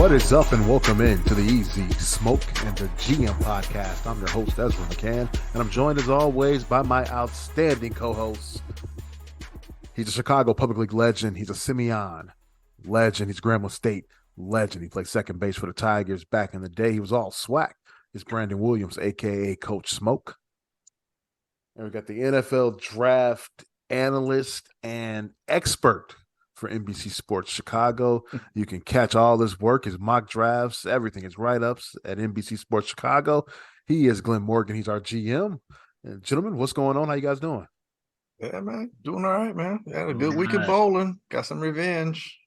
What is up, and welcome in to the Easy Smoke and the GM podcast. I'm your host, Ezra McCann, and I'm joined as always by my outstanding co-host. He's a Chicago Public League legend. He's a Simeon legend. He's Grambling State legend. He played second base for the Tigers back in the day. He was all SWAC. It's Brandon Williams, a.k.a. Coach Smoke. And we got the NFL draft analyst and expert for NBC Sports Chicago. You can catch all his work, his mock drafts, everything, his write-ups at NBC Sports Chicago. He is Glenn Morgan. He's our GM. And gentlemen, what's going on? How you guys doing? Yeah, man. Doing all right, man. Had a good week of bowling. Got some revenge.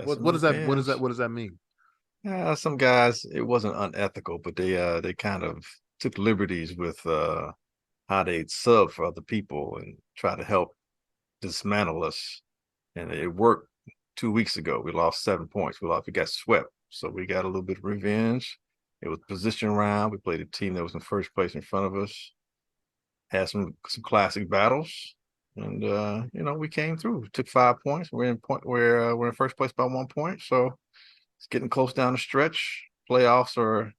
What does that mean? Yeah, some guys, it wasn't unethical, but they kind of took liberties with how they sub for other people and try to help dismantle us. And it worked 2 weeks ago. We lost 7 points. We got swept. So we got a little bit of revenge. It was position round. We played a team that was in first place in front of us. Had some classic battles. And we came through. We took 5 points. We're in first place by 1 point. So it's getting close down the stretch. Playoffs are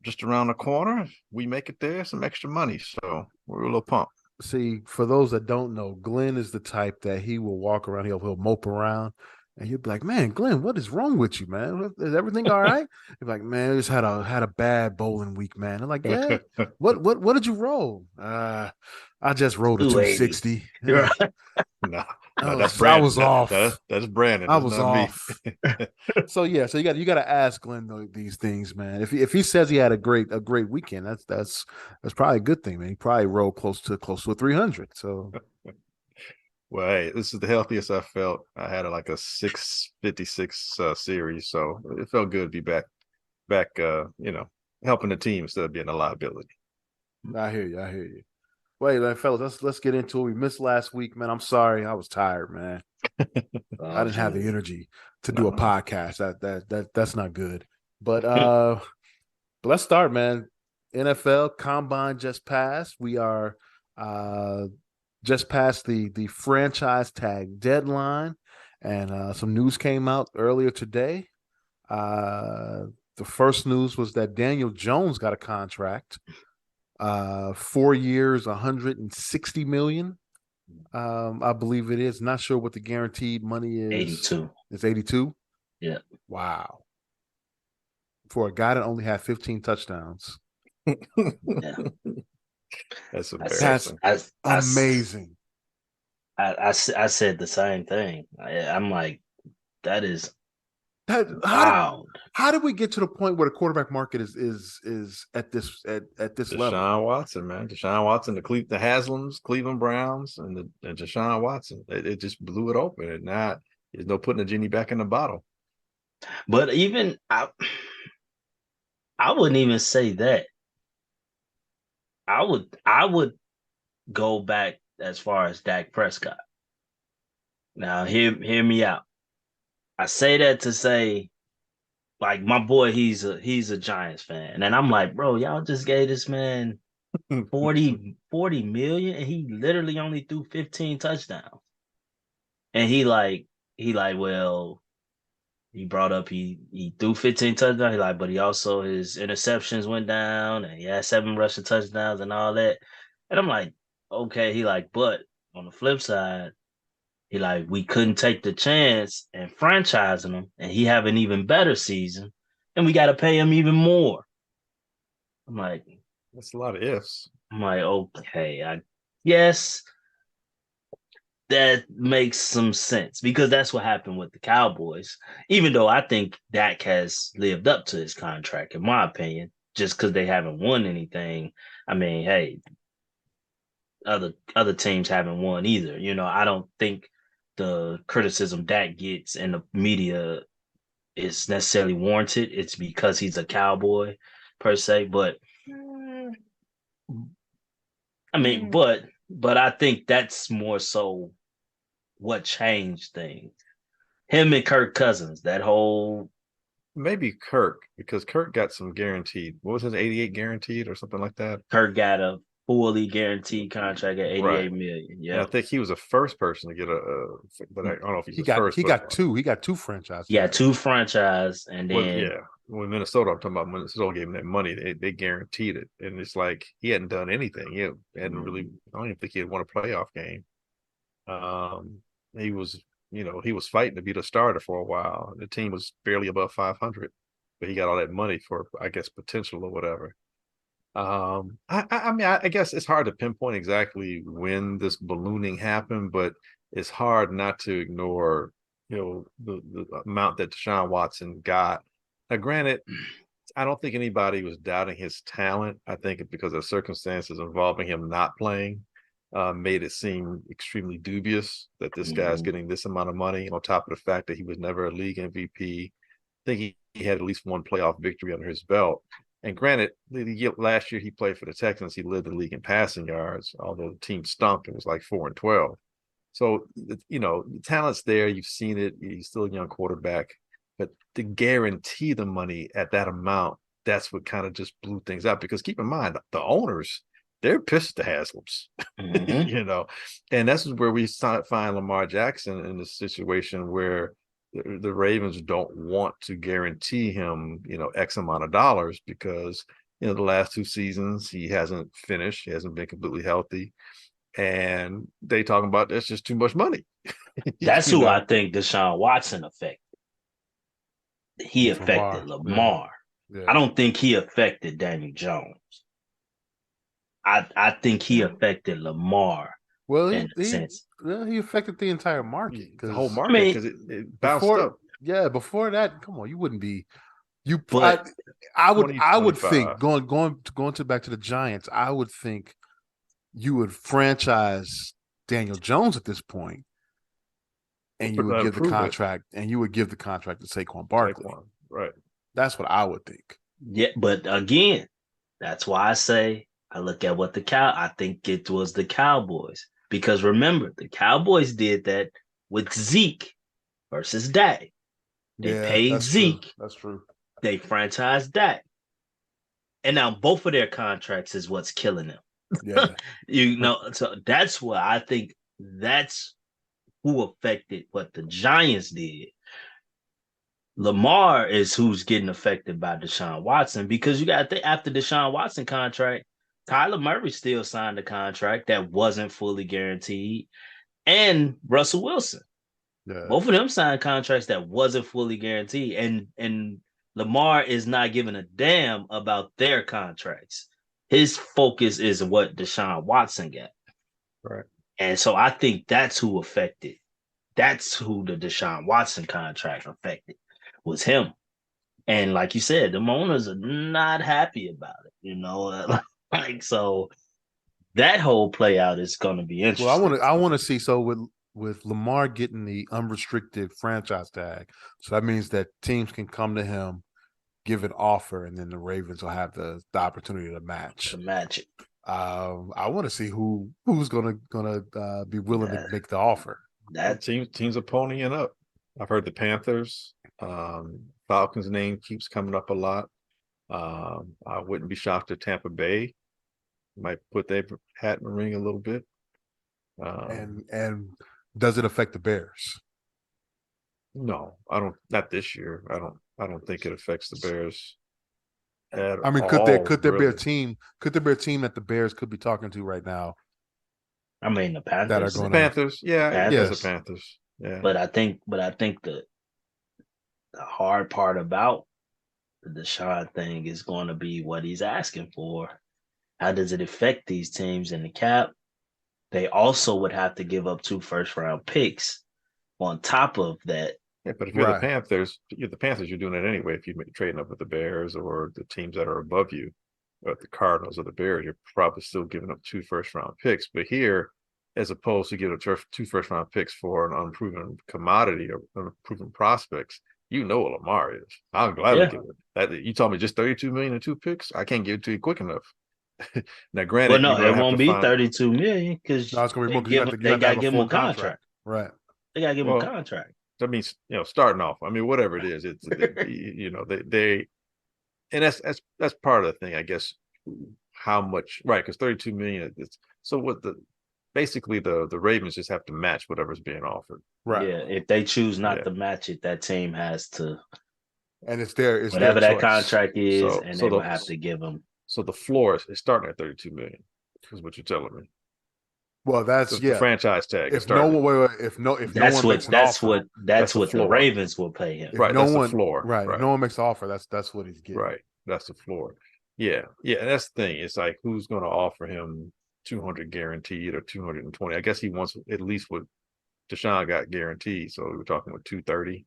just around the corner. We make it there, some extra money. So we're a little pumped. See, for those that don't know, Glenn is the type that he will walk around, he'll mope around, and he'll be like, "Man, Glenn, what is wrong with you, man? Is everything all right?" He's like, "Man, I just had a bad bowling week, man." I'm like, "Yeah, what did you roll?" I just rolled a 260. Yeah. No, that's Brandon. I was off. That's Brandon. I was off. So you got to ask Glenn these things, man. If he says he had a great weekend, that's probably a good thing, man. He probably rolled close to a 300. So, well, hey, this is the healthiest I felt. I had like a 656 series, so it felt good to be back. Helping the team instead of being a liability. I hear you. Wait, fellas, let's get into it. We missed last week, man. I'm sorry. I was tired, man. I didn't have the energy to do a podcast. That's not good. But let's start, man. NFL Combine just passed. We are just past the franchise tag deadline, and some news came out earlier today. The first news was that Daniel Jones got a contract. 4 years, $160 million. I believe it is. Not sure what the guaranteed money is. 82. It's 82? Yeah. Wow. For a guy that only had 15 touchdowns. Yeah. That's embarrassing. That's amazing. I said the same thing. I'm like, that is wild. How did we get to the point where the quarterback market is at this level? Deshaun Watson, man. Deshaun Watson, the Haslams, Cleveland Browns, and Deshaun Watson. It just blew it open. And now there's no putting the genie back in the bottle. But even I wouldn't even say that. I would go back as far as Dak Prescott. Now hear me out. I say that to say, like, my boy, he's a Giants fan. And I'm like, bro, y'all just gave this man 40 million, and he literally only threw 15 touchdowns. And he well, he brought up he threw 15 touchdowns. But he also, his interceptions went down, and he had 7 rushing touchdowns and all that. And I'm like, okay, but on the flip side, we couldn't take the chance and franchising him, and he have an even better season, and we got to pay him even more. I'm like, that's a lot of ifs. I'm like, okay, yes, that makes some sense, because that's what happened with the Cowboys. Even though I think Dak has lived up to his contract, in my opinion, just because they haven't won anything. I mean, hey, other teams haven't won either. I don't think the criticism Dak gets in the media is necessarily warranted. It's because he's a Cowboy per se, but I mean, but I think that's more so what changed things. Him and Kirk Cousins, that whole maybe Kirk, because Kirk got some guaranteed. What was his 88 guaranteed or something like that? Kirk got a fully guaranteed contract at 88 million. And Yeah, I think he was the first person to get but I don't know if he's He the got first. he got two. He got two franchise yeah, tags. 2 franchise, and Well, then yeah. When Minnesota, I'm talking about Minnesota gave him that money, they guaranteed it, and it's like he hadn't done anything. He hadn't really. I don't even think he had won a playoff game. He was, he was fighting to be the starter for a while. The team was barely above 500, but he got all that money for, I guess, potential or whatever. I mean, I guess it's hard to pinpoint exactly when this ballooning happened, but it's hard not to ignore, the amount that Deshaun Watson got. Now, granted, I don't think anybody was doubting his talent. I think because of circumstances involving him not playing, made it seem extremely dubious that this guy's getting this amount of money on top of the fact that he was never a league MVP. I think he had at least one playoff victory under his belt. And granted, last year he played for the Texans. He led the league in passing yards, although the team stunk and was like 4-12. So, the talent's there. You've seen it. He's still a young quarterback. But to guarantee the money at that amount, that's what kind of just blew things up. Because keep in mind, the owners, they're pissed at the Haslam's, and that's where we find Lamar Jackson in the situation where the Ravens don't want to guarantee him, X amount of dollars because, the last 2 seasons he hasn't finished. He hasn't been completely healthy. And they talking about that's just too much money. that's who I think Deshaun Watson affected. He affected Lamar. Yeah. I don't think he affected Daniel Jones. I think he affected Lamar. Well, in a sense. he affected the entire market, the whole market, because it bounced up. Yeah, before that, come on, you wouldn't be. But I would think going back to the Giants, I would think you would franchise Daniel Jones at this point, and you would give the contract, to Saquon Barkley. Right. That's what I would think. Yeah, but again, that's why I say I look at what I think it was the Cowboys. Because remember, the Cowboys did that with Zeke versus Dak. They paid Zeke. True. That's true. They franchised Dak. And now both of their contracts is what's killing them. Yeah. So that's what I think that's who affected what the Giants did. Lamar is who's getting affected by Deshaun Watson, because you got to think after Deshaun Watson contract, Kyler Murray still signed a contract that wasn't fully guaranteed, and Russell Wilson. Yeah. Both of them signed contracts that wasn't fully guaranteed, and Lamar is not giving a damn about their contracts. His focus is what Deshaun Watson got. Right. And so I think that's who affected. That's who the Deshaun Watson contract affected, was him. And like you said, the owners are not happy about it, so that whole play out is going to be interesting. Well, I want to see, so with Lamar getting the unrestricted franchise tag, so that means that teams can come to him, give an offer, and then the Ravens will have the opportunity to match it. I want to see who's gonna be willing to make the offer. That teams are ponying up. I've heard the Panthers, Falcons' name keeps coming up a lot. I wouldn't be shocked if Tampa Bay might put their hat in the ring a little bit. And does it affect the Bears? No, I don't. Not this year. I don't think it affects the Bears. I mean, could there be a team? Could there be a team that the Bears could be talking to right now? I mean, the Panthers. That are going Panthers, yeah, the Panthers, yeah. But I think the hard part about the Deshaun thing is going to be what he's asking for. How does it affect these teams in the cap? They also would have to give up 2 first-round picks on top of that. Yeah, but if you're the Panthers, you're doing it anyway. If you're trading up with the Bears or the teams that are above you, or the Cardinals or the Bears, you're probably still giving up 2 first-round picks. But here, as opposed to giving up 2 first-round picks for an unproven commodity or unproven prospects, what Lamar is. I'm gladly give it. That you told me just $32 million and 2 picks. I can't give it to you quick enough. Now, granted, it won't be $32 million because it's going to be more. They got to give him a contract. Right. They got to give him a contract. That means starting off. I mean, whatever it is, it's they and that's part of the thing. I guess how much, right? Because 32 million. So what basically the Ravens just have to match whatever's being offered. Right. Yeah, if they choose not to match it, that team has to, and it's their whatever their that choice. contract is, So- and so they will the- have to give them. So the floor is starting at 32 million. Is what you're telling me. Well, that's The franchise tag. If no one, if no one makes an offer, that's the what the floor. Ravens will pay him. if Right, no that's the one, floor. right, Right. if no one makes an offer, that's what he's getting. Right, that's the floor. Yeah, and that's the thing. It's like who's going to offer him 200 guaranteed or 220? I guess he wants at least what Deshaun got guaranteed. So we're talking with 230,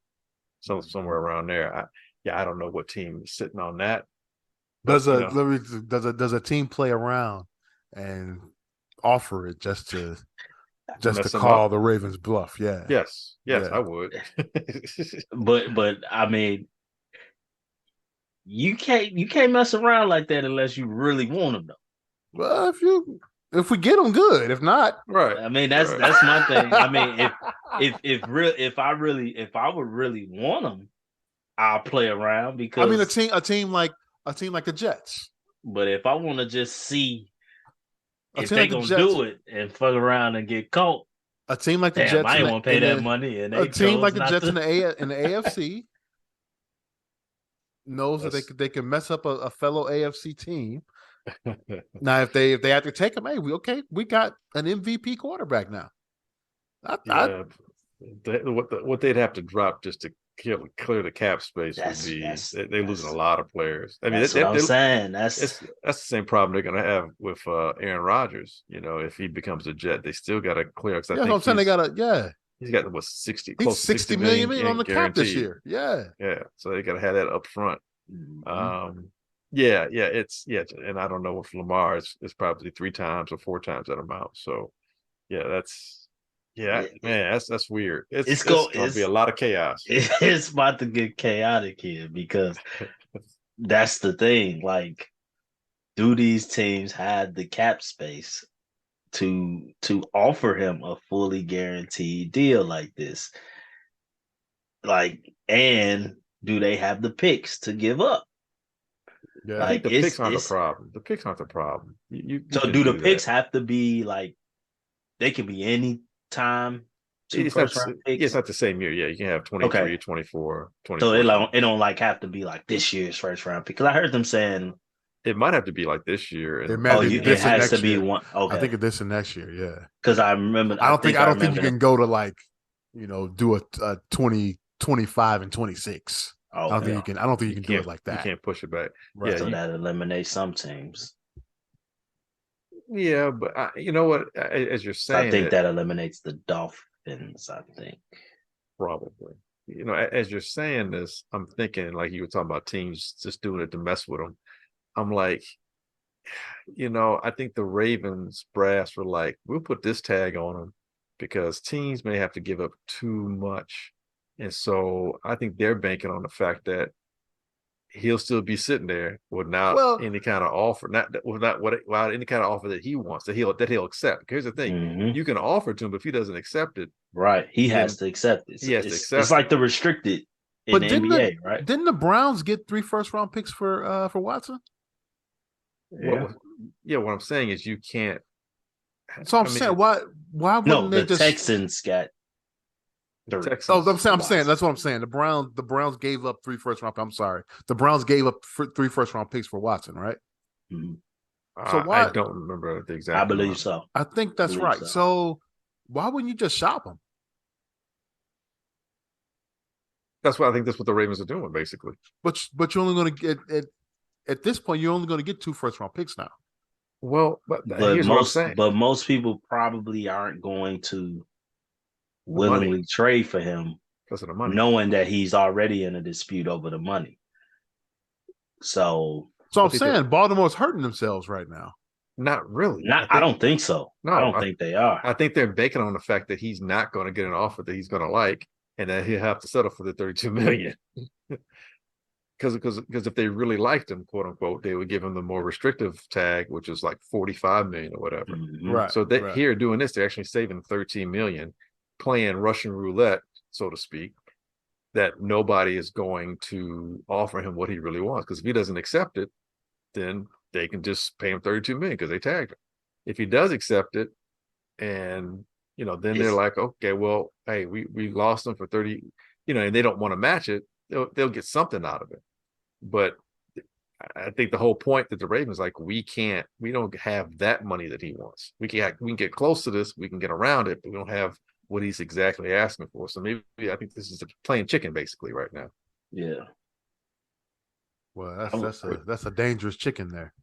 so somewhere around there. I don't know what team is sitting on that. Does a team play around and offer it just to call the Ravens bluff? Yeah. Yes, Yeah. I would. But I mean, you can't mess around like that unless you really want them, though. Well, if we get them, good. If not, right. I mean, that's my thing. I mean, if I would really want them, I'll play around because I mean a team like the Jets. But if I want to just see if team they like the gonna Jets, do it and fuck around and get caught, a team like the damn, Jets, I ain't want to pay that money. And a team like the Jets to... in the AFC knows that they can mess up a fellow AFC team. Now, if they have to take him, hey, we got an MVP quarterback now. What they'd have to drop just to clear the cap space would be they're losing a lot of players. I mean, that's what I'm saying. That's the same problem they're going to have with Aaron Rodgers. You know, if he becomes a Jet, they still got to clear. Yeah, I'm saying he's got what 60 $60 million on the cap this year. Yeah. So they got to have that up front. Mm-hmm. And I don't know if Lamar is probably 3 times or 4 times that amount. So that's weird. It's going to be a lot of chaos. It's about to get chaotic here because that's the thing. Like, do these teams have the cap space to offer him a fully guaranteed deal like this? Like, and do they have the picks to give up? Yeah, I think the picks aren't the problem. The picks aren't the problem. So do the picks have to be like, they can be any time? It's not the same year. Yeah, you can have 23, 24, 24. So it don't like have to be like this year's first round pick. Because I heard them saying it might have to be like this year. It has to be one. Okay, I think this and next year. Yeah, because I remember. I don't think you can go to like, do a 20, 25, and 26. I don't think you can. I don't think you can do it like that. You can't push it back. Right. Yeah, so that eliminates some teams. Yeah, but you know what? As you're saying, I think that eliminates the Dolphins. I think probably. As you're saying this, I'm thinking like you were talking about teams just doing it to mess with them. I'm like, I think the Ravens brass were like, we'll put this tag on them because teams may have to give up too much. And so I think they're banking on the fact that he'll still be sitting there without any kind of offer, without any kind of offer that he wants, that he'll accept. Here's the thing: you can offer to him, but if he doesn't accept it, right, he has to accept it. He has to accept. It's like the restricted in the NBA, right? Didn't the Browns get 3 first-round picks for Watson? Yeah. What I'm saying is you can't. So I'm saying why wouldn't they just? Texans got. I'm saying that's what I'm saying. The Browns gave up 3 first-round. I'm sorry, the Browns gave up 3 first-round picks for Watson, right? Mm-hmm. So why? I don't remember the exact. I believe so. I think that's right. So why wouldn't you just shop him? That's what I think. That's what the Ravens are doing, basically. But you're only going to get at this point. You're only going to get 2 first-round picks now. Well, but here's what I'm saying. But most people probably aren't going to willingly trade for him because of the money, knowing that he's already in a dispute over the money. So I'm saying Baltimore's hurting themselves right now. Not really. I don't think so. No, I don't think they are. I think they're banking on the fact that he's not going to get an offer that he's going to like, and that he'll have to settle for the $32 million. Because if they really liked him, quote unquote, they would give him the more restrictive tag, which is like $45 million or whatever. Mm-hmm. Right. So here doing this, they're actually saving $13 million, playing Russian roulette, so to speak, that nobody is going to offer him what he really wants. Because if he doesn't accept it, then they can just pay him $32 million because they tagged him. If he does accept it, and then they're like, okay, well, hey, we lost him for 30, and they don't want to match it, they'll get something out of it. But I think the whole point that the Ravens like, we don't have that money that he wants. We can get close to this, we can get around it, but we don't have what he's exactly asking for. So maybe I think this is playing chicken basically right now. Yeah. Well, that's a dangerous chicken there.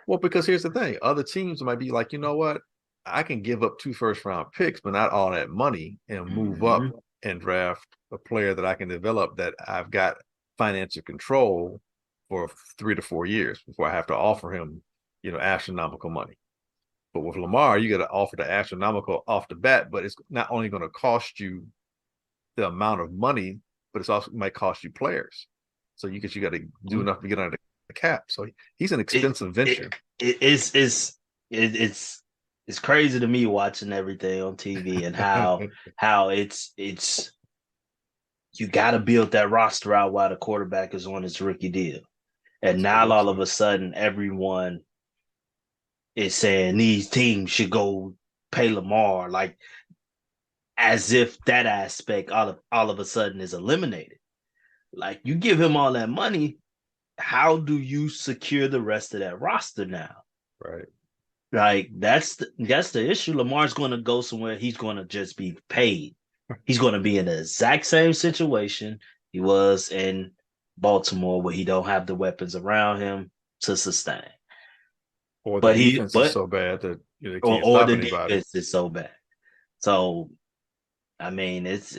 Well, because here's the thing: other teams might be like, you know what, I can give up 2 first-round picks, but not all that money, and move up and draft a player that I can develop that I've got financial control for 3 to 4 years before I have to offer him, astronomical money. But with Lamar, you got to offer the astronomical off the bat, but it's not only going to cost you the amount of money, but it's also might cost you players. So you got to do enough to get under the cap. So he's an expensive venture. It's crazy to me watching everything on TV and how it's you got to build that roster out while the quarterback is on his rookie deal. And now all of a sudden, everyone is saying these teams should go pay Lamar, like as if that aspect all of a sudden is eliminated. Like, you give him all that money, how do you secure the rest of that roster now? Right. Like, that's the issue. Lamar's going to go somewhere. He's going to just be paid. He's going to be in the exact same situation he was in Baltimore, where he don't have the weapons around him to sustain. Or the defense is so bad that they can't stop anybody. Defense is so bad. So, I mean, it's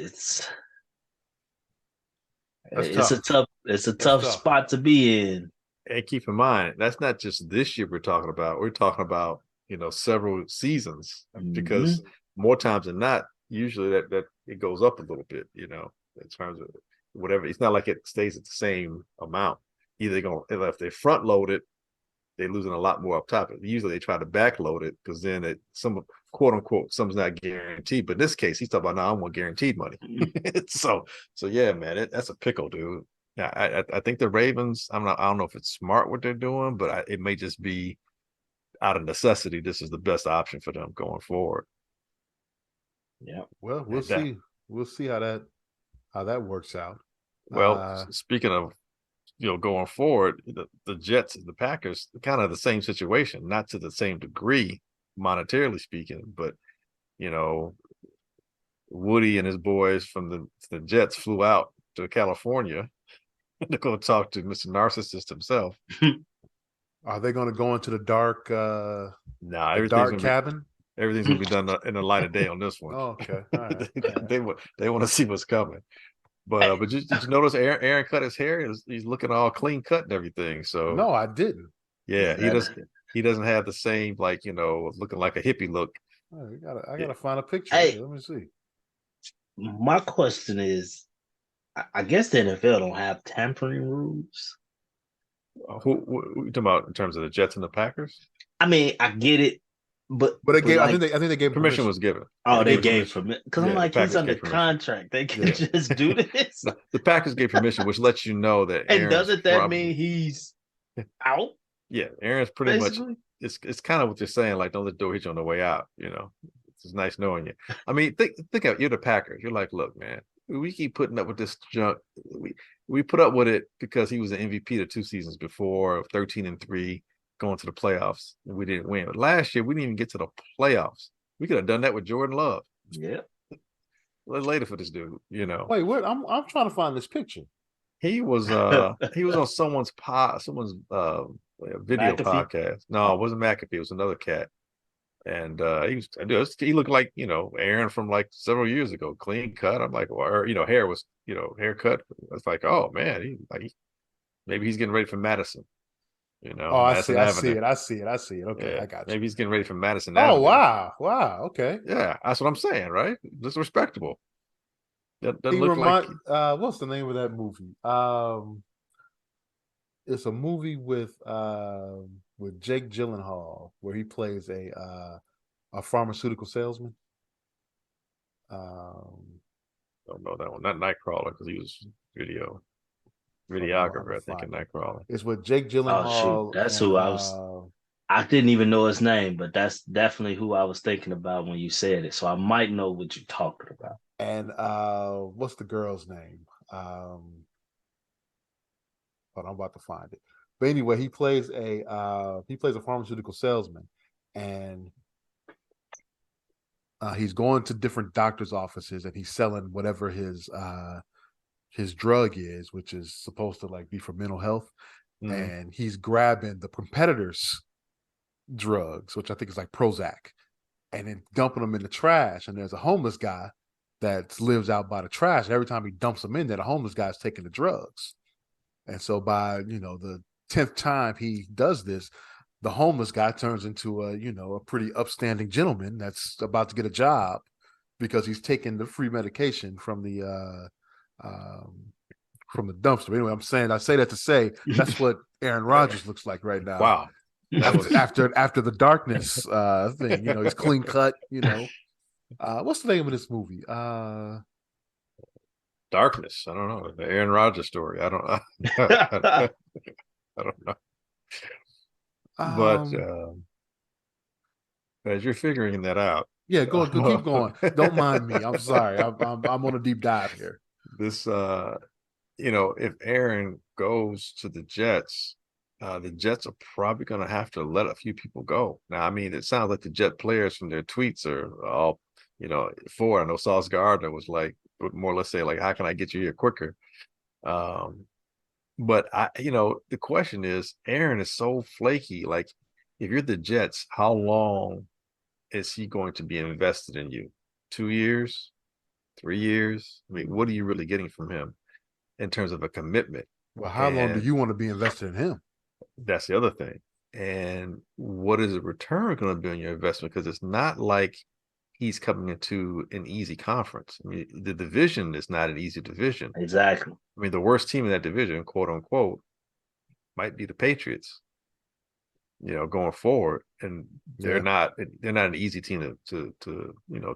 a tough spot to be in. And keep in mind, that's not just this year we're talking about. We're talking about, several seasons, because more times than not, usually that it goes up a little bit, in terms of whatever. It's not like it stays at the same amount. Either if they front load it, they're losing a lot more up top. Usually they try to back load it, because then some quote unquote something's not guaranteed. But in this case, he's talking about, I want guaranteed money. So yeah, man, that's a pickle, dude. Yeah, I think the Ravens, I don't know if it's smart what they're doing, but it may just be out of necessity. This is the best option for them going forward. Yeah. Well, we'll see. We'll see how that works out. Well, speaking of going forward, the Jets and the Packers, kind of the same situation, not to the same degree monetarily speaking, but Woody and his boys from the Jets flew out to California to go talk to Mr. Narcissist himself. Are they going to go into the dark dark cabin? Everything's going to be done in the light of day on this one. Oh, okay. All right. They want to see what's coming. But did you notice Aaron cut his hair? He's looking all clean cut and everything. So no, I didn't. Yeah, he doesn't have the same looking like a hippie look. I gotta find a picture. Hey, let me see. My question is, I guess the NFL don't have tampering rules. Who you talking about in terms of the Jets and the Packers? I mean, I get it, but they gave. I think they gave permission was given. Oh, they gave permission, because I'm like, he's under contract. They can just do this. The Packers gave permission, which lets you know that. And doesn't that mean he's out? Yeah, Aaron's pretty much. It's kind of what you're saying. Like, don't let the door hit you on the way out. It's nice knowing you. I mean, think of, you're the Packers. You're like, look, man, we keep putting up with this junk. We put up with it because he was an MVP the 2 seasons before, 13-3, going to the playoffs, and we didn't win. But last year, we didn't even get to the playoffs. We could have done that with Jordan Love. Yeah. Later for this dude, Wait, what? I'm trying to find this picture. He was on someone's video McAfee? podcast. No, it wasn't McAfee. It was another cat. And he looked like, Aaron from like several years ago, clean cut. I'm like, or, hair was, haircut. It's like, oh man, maybe he's getting ready for Madison. Oh, I see it. Okay, yeah, I got you. Maybe he's getting ready for Madison. Oh, Avenue. wow. Okay. Yeah, that's what I'm saying, right? That's respectable. That doesn't look like. What's the name of that movie? It's a movie with Jake Gyllenhaal where he plays a pharmaceutical salesman. Don't know that one. Not Nightcrawler, because he was videographer, I think, in Nightcrawler. It's with Jake Gyllenhaal. Oh, shoot. That's who I was. I didn't even know his name, but that's definitely who I was thinking about when you said it. So I might know what you're talking about. And what's the girl's name? Hold on, I'm about to find it. But anyway, he plays a pharmaceutical salesman, and he's going to different doctors' offices, and he's selling whatever his drug is, which is supposed to like be for mental health. And he's grabbing the competitors' drugs, which I think is like Prozac, and then dumping them in the trash. And there's a homeless guy that lives out by the trash. And every time he dumps them in there, the homeless guy's taking the drugs. And so by the 10th time he does this, the homeless guy turns into a pretty upstanding gentleman that's about to get a job because he's taking the free medication from the dumpster. Anyway, I say that to say that's what Aaron Rodgers looks like right now. Wow. After the darkness thing, he's clean cut. What's the name of this movie? Darkness. I don't know. The Aaron Rodgers story. I don't know. I don't know. But as you're figuring that out, yeah, go keep going. Don't mind me. I'm sorry. I'm on a deep dive here. This, if Aaron goes to the Jets are probably going to have to let a few people go. Now, I mean, it sounds like the Jet players from their tweets are all, for. I know Sauce Gardner was like, more or less say, like, how can I get you here quicker? But the question is, Aaron is so flaky. Like, if you're the Jets, how long is he going to be invested in you? 2 years, 3 years? I mean, what are you really getting from him in terms of a commitment? Well, how long do you want to be invested in him? That's the other thing. And what is the return going to be on your investment? Because it's not like he's coming into an easy conference. I mean, the division is not an easy division. Exactly. I mean, the worst team in that division, quote unquote, might be the Patriots, going forward. And they're not an easy team to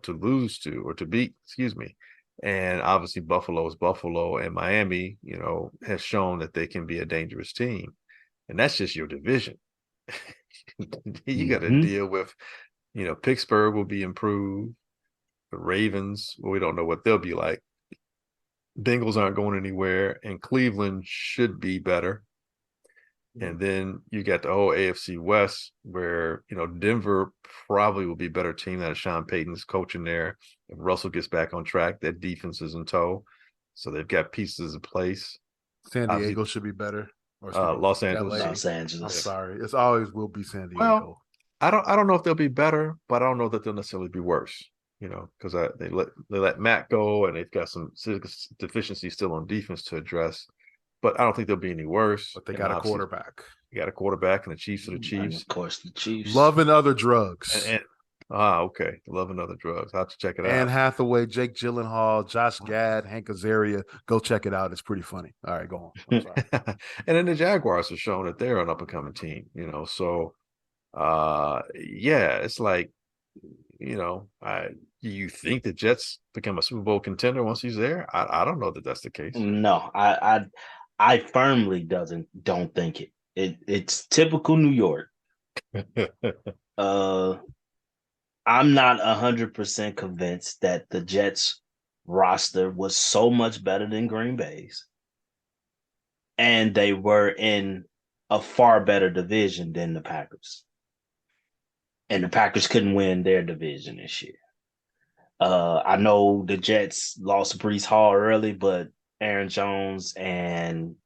lose to or to beat, excuse me. And obviously Buffalo is Buffalo, and Miami, has shown that they can be a dangerous team. And that's just your division. You got to deal with, Pittsburgh will be improved. The Ravens, well, we don't know what they'll be like. Bengals aren't going anywhere, and Cleveland should be better. And then you got the whole AFC West where, Denver probably will be a better team that Sean Payton's coaching there. If Russell gets back on track, that defense is in tow. So they've got pieces in place. San Diego should be better. Los Angeles. Los Angeles. I'm sorry. It's always will be San Diego. Well, I don't know if they'll be better, but I don't know that they'll necessarily be worse. Because they let Matt go, and they've got some deficiencies still on defense to address. But I don't think they'll be any worse. But they got a quarterback. You got a quarterback, and the Chiefs are the Chiefs. And of course, the Chiefs. Love and other drugs. Okay. Love and other drugs. I'll have to check it out. Anne Hathaway, Jake Gyllenhaal, Josh Gad, Hank Azaria. Go check it out. It's pretty funny. All right, go on. I'm sorry. And then the Jaguars have shown that they're an up-and-coming team, So, it's like, you think the Jets become a Super Bowl contender once he's there? I don't know that that's the case. No, I firmly don't think it. It's typical New York. I'm not 100% convinced that the Jets roster was so much better than Green Bay's, and they were in a far better division than the Packers, and the Packers couldn't win their division this year. I know the Jets lost Breece Hall early, but Aaron Jones and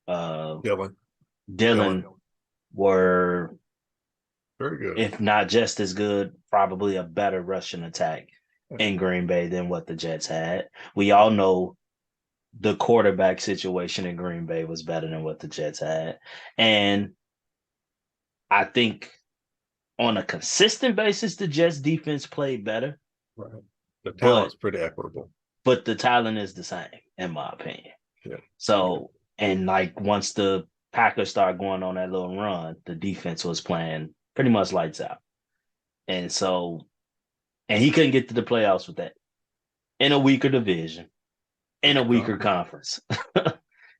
Dylan were very good, if not just as good, probably a better rushing attack in Green Bay than what the Jets had. We all know the quarterback situation in Green Bay was better than what the Jets had. And I think on a consistent basis, the Jets defense played better. Right. The talent's pretty equitable. But the talent is the same, in my opinion. Yeah. So, and like once the Packers started going on that little run, the defense was playing pretty much lights out. And so, and he couldn't get to the playoffs with that in a weaker division, in a weaker conference.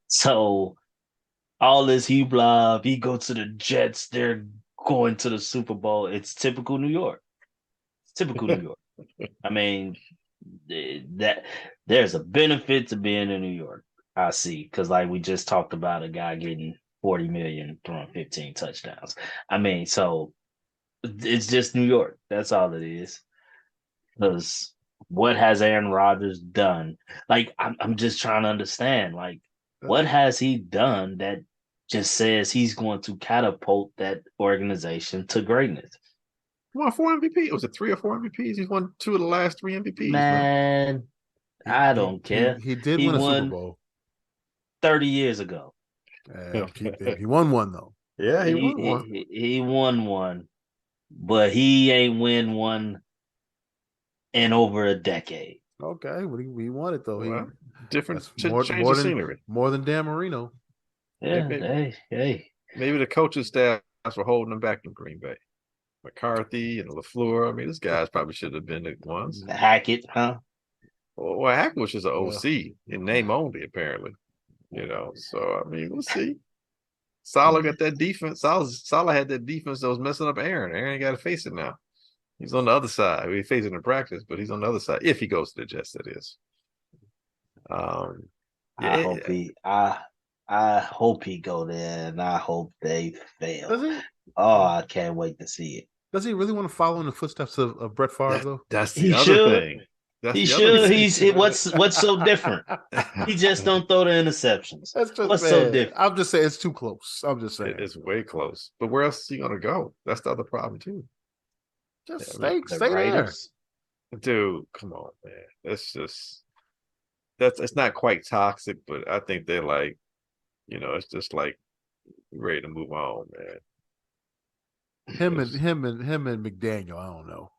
So all this he go to the Jets, they're going to the Super Bowl. It's typical New York. It's typical New York. I mean, that there's a benefit to being in New York. I see, because like we just talked about a guy getting 40 million throwing 15 touchdowns. I mean, so it's just New York. That's all it is. Because what has Aaron Rodgers done? Like, I'm just trying to understand. Like, what has he done that just says he's going to catapult that organization to greatness? He won 4 MVP. Was it 3 or 4 MVPs? He's won 2 of the last 3 MVPs, man. Man, He, I he, don't he, care. he did He win a Super won Bowl. 30 years ago. He won one, though. Yeah, he won one. He won one, but he ain't win one in over a decade. Okay, well, he won it, though. Well, different That's change of scenery. More than Dan Marino. Yeah, Maybe, hey. maybe the coaching staff were holding him back in Green Bay. McCarthy and LaFleur. I mean, this guys probably should have been the ones. Hackett, huh? Well, Hackett was just an Well, OC in name only, apparently. So I mean, we'll see. Salah got that defense. Salah had that defense that was messing up Aaron. Aaron got to face it now. He's on the other side. We face it in practice, but he's on the other side if he goes to the Jets. That is. I hope he go there, and I hope they fail. Does he? Oh, I can't wait to see it. Does he really want to follow in the footsteps of Brett Favre, though? That's the other thing. He should. What's so different? He just don't throw the interceptions. That's just what's so different. I'm just saying it's too close. I'm just saying it's way close. But where else is he gonna go? That's the other problem too. Just stay there, dude. Come on, man. It's not quite toxic, but I think they're like, it's just like ready to move on, man. Him and McDaniel. I don't know.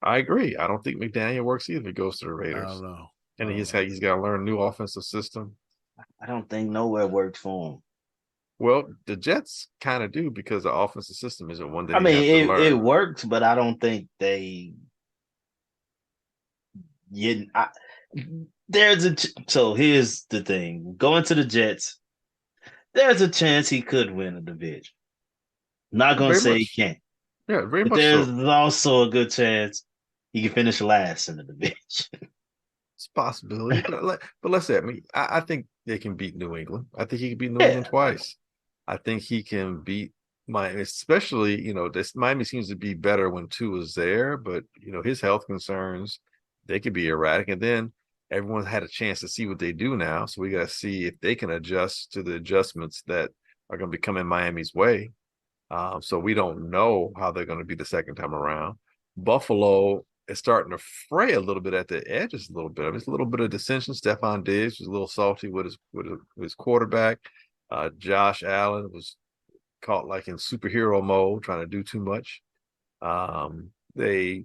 I agree. I don't think McDaniel works either if he goes to the Raiders. I don't know. And he's got to learn a new offensive system. I don't think nowhere works for him. Well, the Jets kind of do because the offensive system isn't one that I mean, it works, but I don't think they. So here's the thing: going to the Jets, there's a chance he could win a division. Not gonna say he can't. Yeah, very but much. There's so. also a good chance he can finish last in the division. It's a possibility, but let's say, I think they can beat New England. I think he can beat New England twice. I think he can beat Miami, especially, this Miami seems to be better when Tua is there, but his health concerns, they could be erratic. And then everyone's had a chance to see what they do now. So we got to see if they can adjust to the adjustments that are going to be coming Miami's way. So we don't know how they're going to be the second time around. Buffalo is starting to fray a little bit at the edges a little bit. It's a little bit of dissension. Stephon Diggs was a little salty with his quarterback. Josh Allen was caught like in superhero mode, trying to do too much. They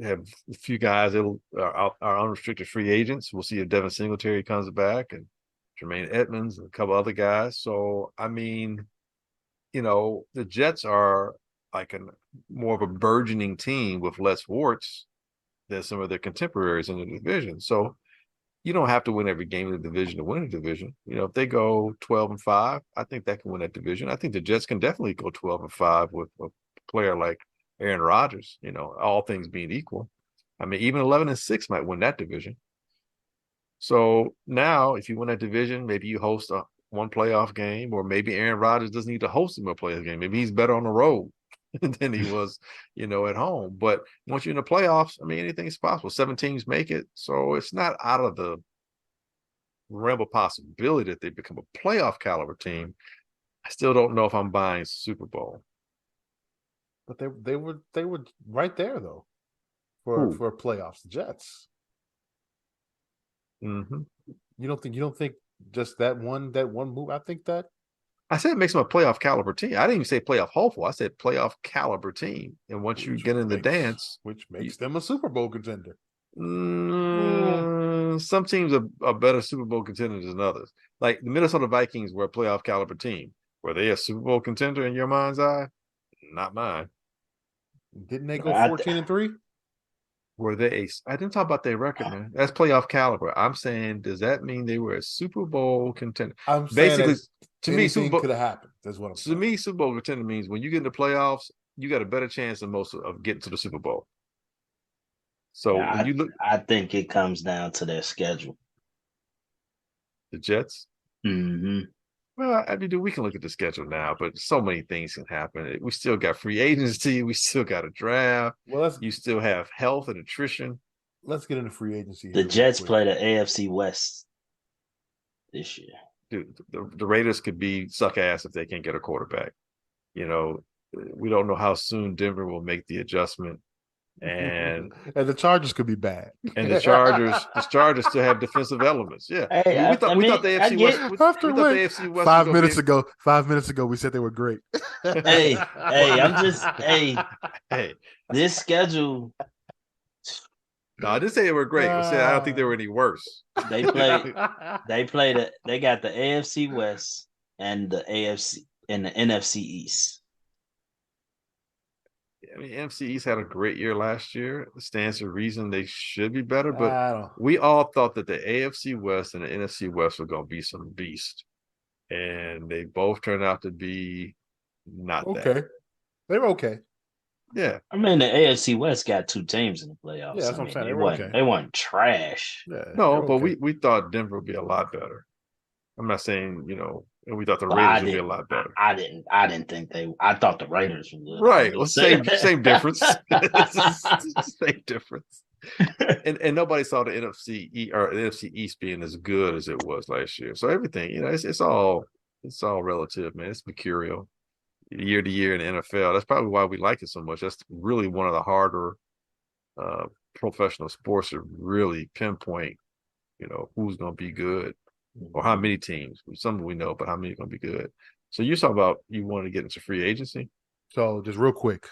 have a few guys that are unrestricted free agents. We'll see if Devin Singletary comes back and Jermaine Edmonds and a couple other guys. So, I mean, the Jets are like more of a burgeoning team with less warts than some of their contemporaries in the division. So you don't have to win every game in the division to win a division. If they go 12-5, I think that can win that division. I think the Jets can definitely go 12-5 with a player like Aaron Rodgers, all things being equal. I mean, even 11-6 might win that division. So now if you win that division, maybe you host one playoff game, or maybe Aaron Rodgers doesn't need to host him a playoff game. Maybe he's better on the road than he was, at home. But once you're in the playoffs, I mean, anything's possible. 7 teams make it. So it's not out of the realm of possibility that they become a playoff caliber team. I still don't know if I'm buying Super Bowl. But they were right there though for playoffs, the Jets. Mm-hmm. You don't think just that one move? I think that I said it makes them a playoff caliber team. I didn't even say playoff hopeful. I said playoff caliber team. And once you get in the dance, which makes them a Super Bowl contender. Some teams are better Super Bowl contenders than others. Like the Minnesota Vikings were a playoff caliber team. Were they a Super Bowl contender in your mind's eye? Not mine. Didn't they go 14-3? Were they? I didn't talk about their record, man. That's playoff caliber. I'm saying, does that mean they were a Super Bowl contender? I'm saying Basically, to me, anything could have happened. That's what I'm to saying. me, Super Bowl contender means when you get in the playoffs, you got a better chance than most of getting to the Super Bowl. So when you look, I think it comes down to their schedule. the Jets. Mm-hmm. Well, I mean, we can look at the schedule now, but so many things can happen. We still got free agency. We still got a draft. Well, you still have health and attrition. Let's get into free agency. The Jets play the AFC West this year. Dude, the Raiders could be suck ass if they can't get a quarterback. You know, we don't know how soon Denver will make the adjustment. And the Chargers could be bad. And the Chargers still have defensive elements. Yeah, hey, we thought the AFC West. We thought the AFC West. 5 minutes ago, 5 minutes ago, we said they were great. hey, I'm just hey. This schedule. No, I didn't say they were great. I said I don't think they were any worse. They got the AFC West and the AFC and the NFC East. I mean, NFC East had a great year last year. It stands to reason they should be better, but we all thought that the AFC West and the NFC West were going to be some beast, and they both turned out to be not okay. That. They were okay. Yeah, I mean the AFC West got two teams in the playoffs. Yeah, that's what I'm saying. They weren't trash. Yeah, no, but we thought Denver would be a lot better. I'm not saying and we thought the Raiders would be a lot better. I didn't think they. I thought the Raiders were good. Right. Well, same difference. Same difference. And nobody saw the NFC East being as good as it was last year. So everything, it's all relative, man. It's mercurial. Year to year in the NFL. That's probably why we like it so much. That's really one of the harder professional sports to really pinpoint, who's going to be good or how many teams. Some we know, but how many are going to be good. So you talk about you want to get into free agency. So just real quick,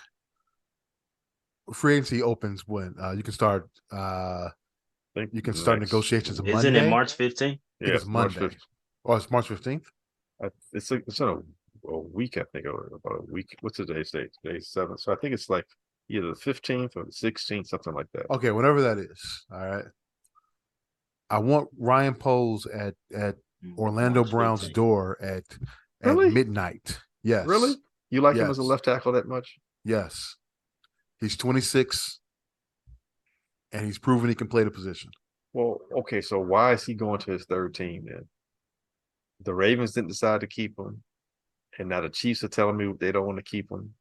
free agency opens when you can start. You can start negotiations. Isn't Monday. It March 15th? Yeah, it's Monday. It's March 15th. It's in a week, I think, or about a week. What's today's date? Today's 7th. So I think it's like either the 15th or the 16th, something like that. Okay, whatever that is. All right. I want Ryan Poles at Orlando Brown's door at midnight. Yes. Really? You like him as a left tackle that much? Yes. He's 26, and he's proven he can play the position. Well, okay, so why is he going to his third team then? The Ravens didn't decide to keep him, and now the Chiefs are telling me they don't want to keep him.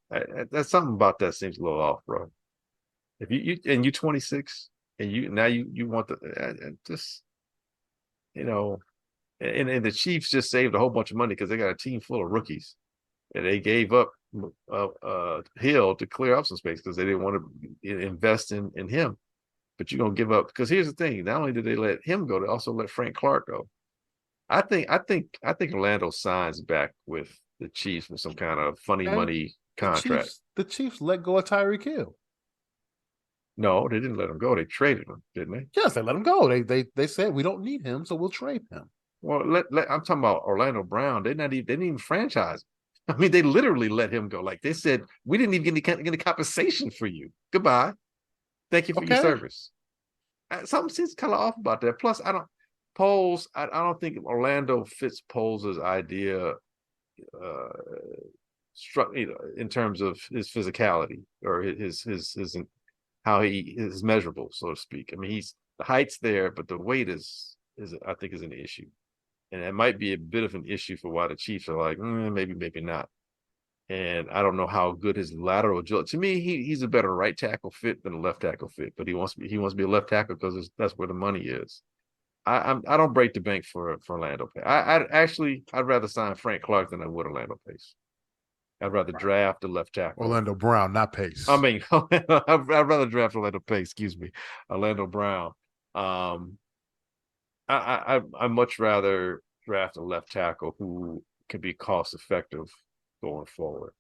That's something about that seems a little off, bro. If you're 26 and you want just and the Chiefs just saved a whole bunch of money because they got a team full of rookies, and they gave up Hill to clear up some space because they didn't want to invest in him. But you're gonna give up because here's the thing: not only did they let him go, they also let Frank Clark go. I think Orlando signs back with the Chiefs with some kind of funny money contract. The Chiefs let go of Tyreek Hill. No, they didn't let him go. They traded him, didn't they? Yes, they let him go. They said we don't need him, so we'll trade him. Well, I'm talking about Orlando Brown. They didn't even franchise him. I mean, they literally let him go. Like they said, we didn't even get any compensation for you. Goodbye. Thank you for your service. Something seems kind of off about that. Plus, I don't think Orlando fits Poles' idea in terms of his physicality or his how he is measurable, so to speak. I mean, the height's there, but the weight is I think is an issue, and it might be a bit of an issue for why the Chiefs are like maybe not. And I don't know how good his lateral agility. To me, he's a better right tackle fit than a left tackle fit, but he wants to be a left tackle because that's where the money is. I don't break the bank for Orlando Pace. I'd rather sign Frank Clark than I would Orlando Pace. I'd rather draft a left tackle. Orlando Brown, not Pace. I mean, I'd rather draft Orlando Pace. Excuse me, Orlando Brown. I much rather draft a left tackle who can be cost effective going forward.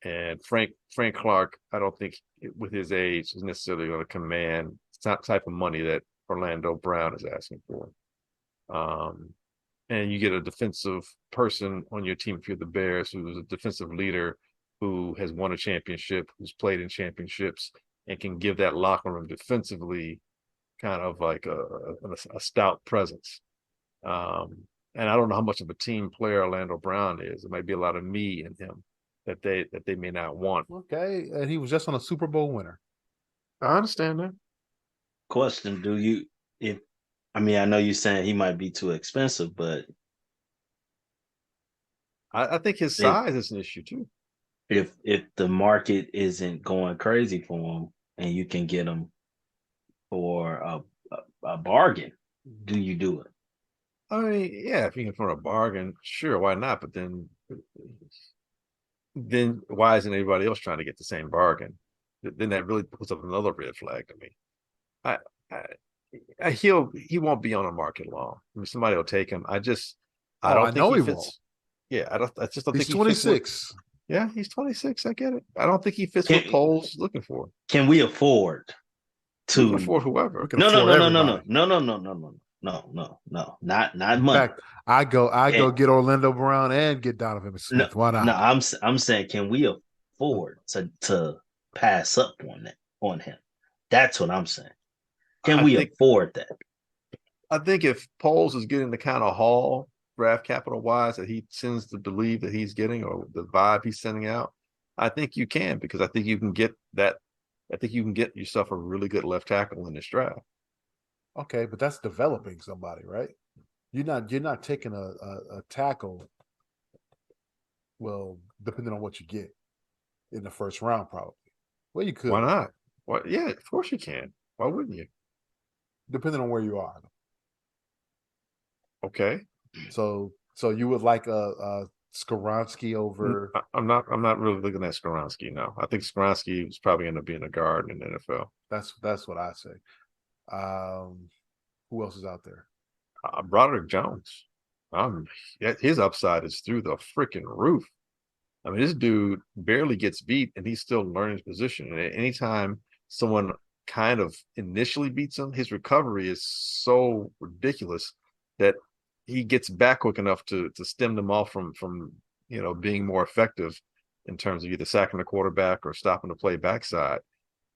And Frank Clark, I don't think with his age is necessarily going to command the type of money that Orlando Brown is asking for. And you get a defensive person on your team if you're the Bears, who's a defensive leader who has won a championship, who's played in championships, and can give that locker room defensively kind of like a stout presence. And I don't know how much of a team player Orlando Brown is. There might be a lot of me in him that they may not want. Okay, and he was just on a Super Bowl winner. I understand that. Question: Do you? If I mean, I know you're saying he might be too expensive, but I think his size is an issue too. If the market isn't going crazy for him, and you can get him for a bargain, do you do it? I mean, yeah, if you can find a bargain, sure, why not? But then why isn't everybody else trying to get the same bargain? Then that really puts up another red flag to me. He won't be on the market long. I mean, somebody will take him. I don't think he fits. Won't. Yeah, I just don't think he's 26. Yeah, he's 26. I get it. I don't think he fits what Poles looking for. Can we afford to? We can afford whoever. No, not money. In fact, I go get Orlando Brown and get Donovan Smith. Why not? No, I'm saying, can we afford to pass up on him? That's what I'm saying. Can we afford that? I think if Poles is getting the kind of haul draft capital wise that he tends to believe that he's getting, or the vibe he's sending out, I think you can, because I think you can get that. I think you can get yourself a really good left tackle in this draft. Okay, but that's developing somebody, right? You're not taking a tackle. Well, depending on what you get in the first round, probably. Well, you could. Why not? Well, yeah, of course you can. Why wouldn't you? Depending on where you are. Okay. So you would like a Skoronski over? I'm not really looking at Skoronski. No, I think Skoronski is probably going to be in a guard in the NFL. That's what I say. Who else is out there? Broderick Jones. His upside is through the freaking roof. I mean, this dude barely gets beat, and he's still learning his position. And anytime someone kind of initially beats him, his recovery is so ridiculous that he gets back quick enough to stem them off from being more effective in terms of either sacking the quarterback or stopping the play backside.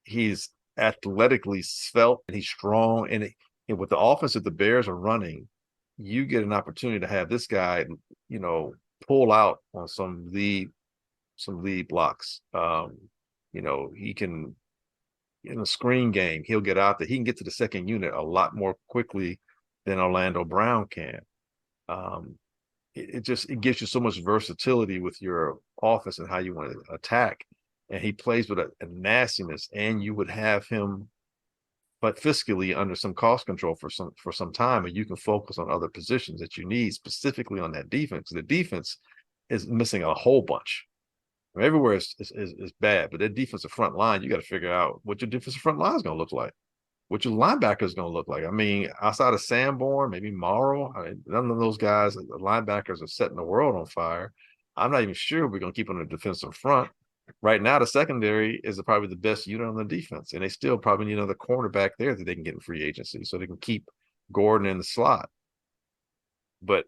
He's athletically svelte, and he's strong. And with the offense that the Bears are running, you get an opportunity to have this guy, pull out on some lead blocks. He can, in a screen game, he'll get out there. He can get to the second unit a lot more quickly than Orlando Brown can. It gives you so much versatility with your offense and how you want to attack. And he plays with a nastiness, and you would have him, but fiscally under some cost control for some time, and you can focus on other positions that you need specifically on that defense. The defense is missing a whole bunch. I mean, everywhere is bad, but that defensive front line, you got to figure out what your defensive front line is going to look like, what your linebacker is going to look like. I mean, outside of Sanborn, maybe Morrow, none of those guys, the linebackers are setting the world on fire. I'm not even sure we're going to keep on the defensive front. Right now, the secondary is probably the best unit on the defense, and they still probably need another cornerback there that they can get in free agency so they can keep Gordon in the slot. But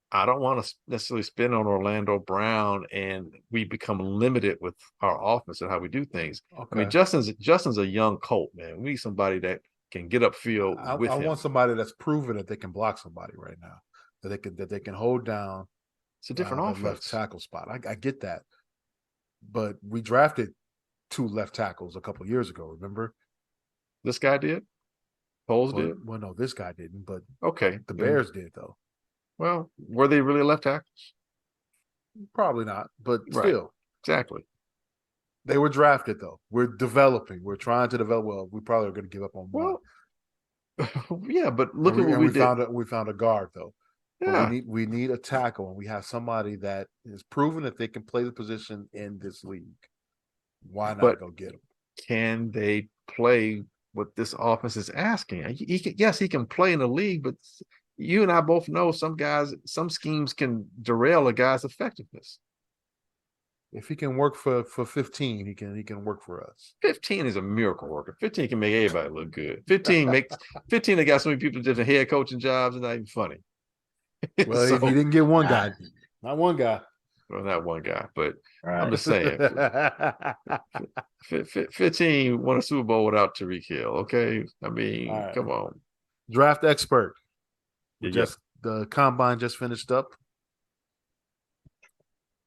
I don't want to necessarily spend on Orlando Brown, and we become limited with our offense and how we do things. Okay. I mean, Justin's a young colt, man. We need somebody that can get upfield with him. I want somebody that's proven that they can block somebody right now, that they can hold down. It's a different offense. Left tackle spot. I get that. But we drafted 2 left tackles a couple of years ago, remember? This guy did? Poles did? Well, no, this guy didn't, but okay, the Bears did, though. Well, were they really left tackles? Probably not, but still. Exactly. They were drafted, though. We're developing. We're trying to develop. Well, we probably are going to give up on one. Yeah, but look at what we did. We found a guard, though. Yeah. We need a tackle, and we have somebody that is proven that they can play the position in this league. Why not go get them? Can they play what this offense is asking? He can play in the league, but you and I both know some schemes can derail a guy's effectiveness. If he can work for 15, he can work for us. 15 is a miracle worker. 15 can make everybody look good. 15 that got so many people different head coaching jobs, and not even funny. Well, if you didn't get one guy, not one guy. Well, not one guy, but Right. I'm just saying, 15 won a Super Bowl without Tyreek Hill. Okay, I mean, All right. come on. Draft expert. Yeah. The combine just finished up.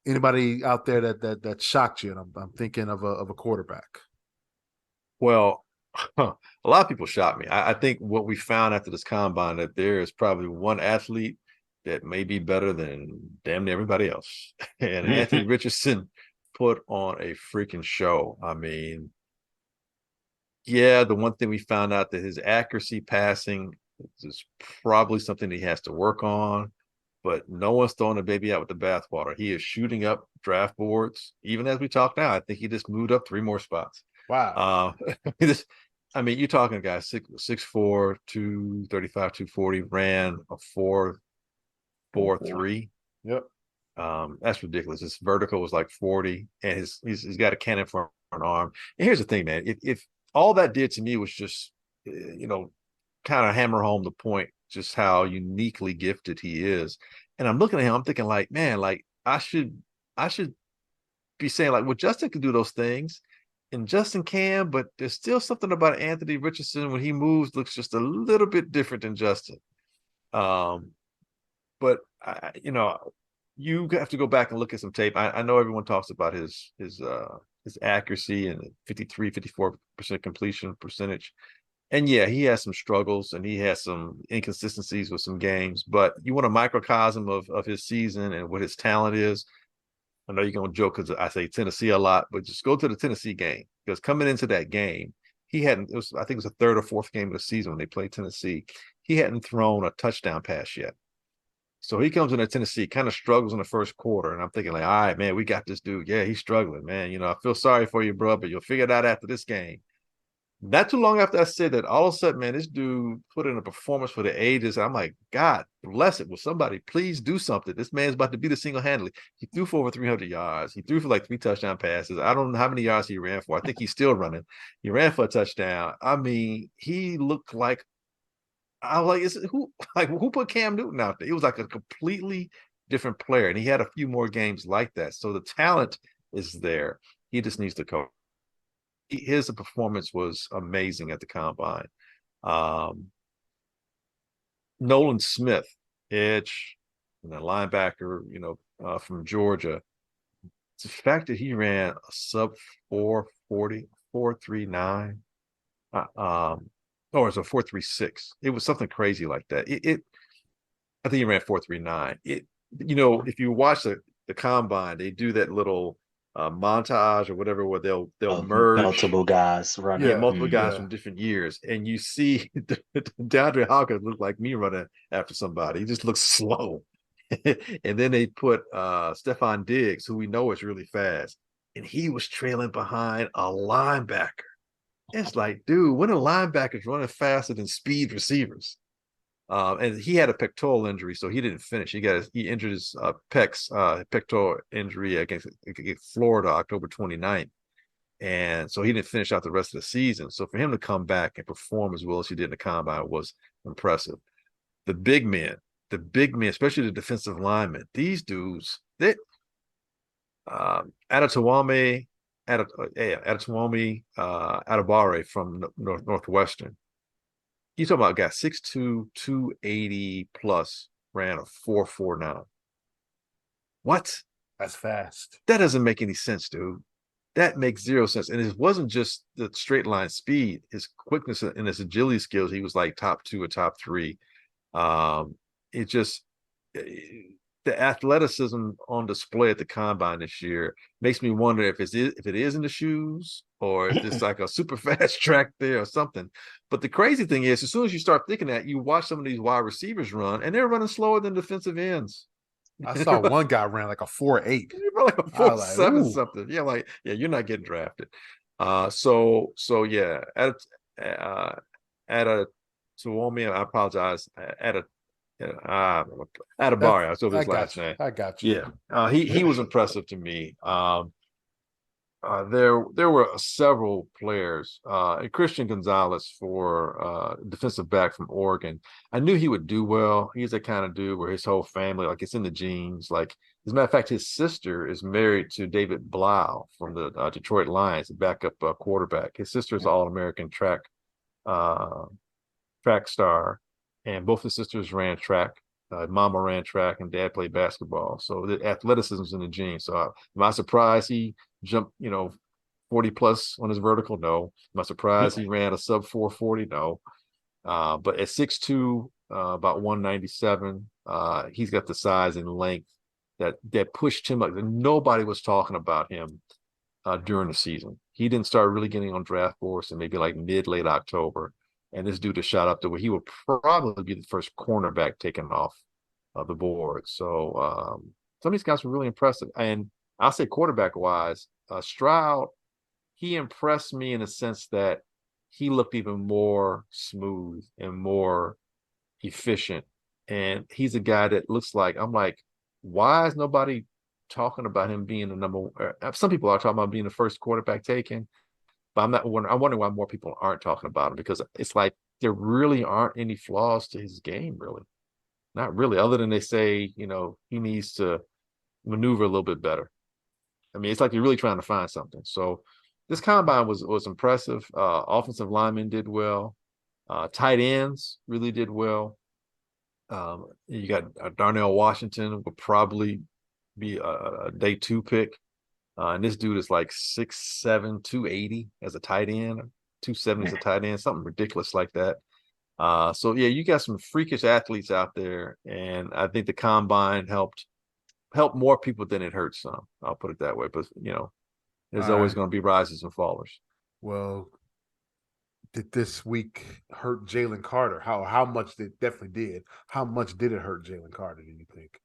Anybody out there that shocked you? And I'm thinking of a quarterback. Well, a lot of people shot me. I think what we found after this combine that there is probably one athlete that may be better than damn near everybody else. And Anthony Richardson put on a freaking show. I mean, yeah, the one thing we found out that his accuracy passing is probably something he has to work on, but no one's throwing the baby out with the bathwater. He is shooting up draft boards. Even as we talk now, I think he just moved up 3 more spots. Wow. I mean, you're talking a guy 6'4", 235, 240, ran a 4.43. Yep. That's ridiculous. His vertical was like 40, and he's got a cannon for an arm. And here's the thing, man. If all that did to me was just, kind of hammer home the point, just how uniquely gifted he is. And I'm looking at him, I'm thinking like, man, like I should be saying like, well, Justin can do those things. And Justin can, but there's still something about Anthony Richardson when he moves looks just a little bit different than Justin. But you have to go back and look at some tape. I know everyone talks about his accuracy and 54% completion percentage. And yeah, he has some struggles and he has some inconsistencies with some games, but you want a microcosm of his season and what his talent is. I know you're going to joke because I say Tennessee a lot, but just go to the Tennessee game, because coming into that game, I think it was the 3rd or 4th game of the season when they played Tennessee. He hadn't thrown a touchdown pass yet. So he comes into Tennessee, kind of struggles in the first quarter. And I'm thinking like, all right, man, we got this dude. Yeah, he's struggling, man. I feel sorry for you, bro, but you'll figure it out after this game. Not too long after I said that, all of a sudden, man, this dude put in a performance for the ages. I'm like, God bless it. Will somebody please do something? This man's about to beat us single-handedly. He threw for over 300 yards. He threw for like 3 touchdown passes. I don't know how many yards he ran for. I think he's still running. He ran for a touchdown. I mean, he looked like, I was like, who put Cam Newton out there? It was like a completely different player, and he had a few more games like that. So the talent is there. He just needs to coach. His performance was amazing at the combine. Nolan Smith, edge, and a linebacker, from Georgia. It's the fact that he ran a sub 440, 439, or it's a 436. It was something crazy like that. I think he ran 439. If you watch the combine, they do that little montage or whatever where they'll merge multiple guys running. Yeah, multiple guys from different years, and you see DeAndre Hopkins look like me running after somebody. He just looks slow. And then they put Stephon Diggs, who we know is really fast, and he was trailing behind a linebacker. It's like, dude, when are linebackers running faster than speed receivers? And he had a pectoral injury, so he didn't finish. He injured his pectoral injury against Florida October 29th. And so he didn't finish out the rest of the season. So for him to come back and perform as well as he did in the combine was impressive. The big men, especially the defensive linemen, these dudes, Adetomiwa Adebawore from Northwestern. You talking about a guy 6'2", 280 plus, ran a 4.49. What? That's fast. That doesn't make any sense, dude. That makes zero sense. And it wasn't just the straight line speed, his quickness and his agility skills. He was like top 2 or top 3. The athleticism on display at the combine this year makes me wonder if it is in the shoes or if it's like a super fast track there or something. But the crazy thing is, as soon as you start thinking that, you watch some of these wide receivers run, and they're running slower than defensive ends. I saw one guy ran like a 4.8. Like a 4.7 something. Yeah, you're not getting drafted. So yeah, Tuomi, I apologize. Adebawore, I saw his last name. I got you. Yeah, he was impressive to me. There were several players. And Christian Gonzalez for defensive back from Oregon. I knew he would do well. He's the kind of dude where his whole family, like it's in the genes. Like as a matter of fact, his sister is married to David Blau from the Detroit Lions, a backup quarterback. His sister is an All-American uh, track star, and both his sisters ran track. Mama ran track and dad played basketball. So the athleticism's in the genes. So am I surprised he jumped, 40 plus on his vertical? No. Am I surprised he ran a sub 440? No. But at 6'2", about 197, he's got the size and length that pushed him up. Nobody was talking about him during the season. He didn't start really getting on draft boards and maybe like late October. And this dude has shot up to where he will probably be the first cornerback taken off the board. So some of these guys were really impressive. And I'll say quarterback wise, Stroud, he impressed me in the sense that he looked even more smooth and more efficient. And he's a guy that looks like, I'm like, why is nobody talking about him being the number one? Some people are talking about being the first quarterback taken, but I'm wondering why more people aren't talking about him, because it's like there really aren't any flaws to his game, really. Not really, other than they say, he needs to maneuver a little bit better. I mean, it's like you're really trying to find something. So this combine was impressive. Offensive linemen did well. Tight ends really did well. You got Darnell Washington will probably be a day 2 pick. And this dude is like 6'7", 280 as a tight end, 270 as a tight end, something ridiculous like that. So yeah, you got some freakish athletes out there, and I think the combine helped more people than it hurt some. I'll put it that way. But there's always going to be rises and fallers. Well, did this week hurt Jalen Carter? How much it definitely did? How much did it hurt Jalen Carter, do you think?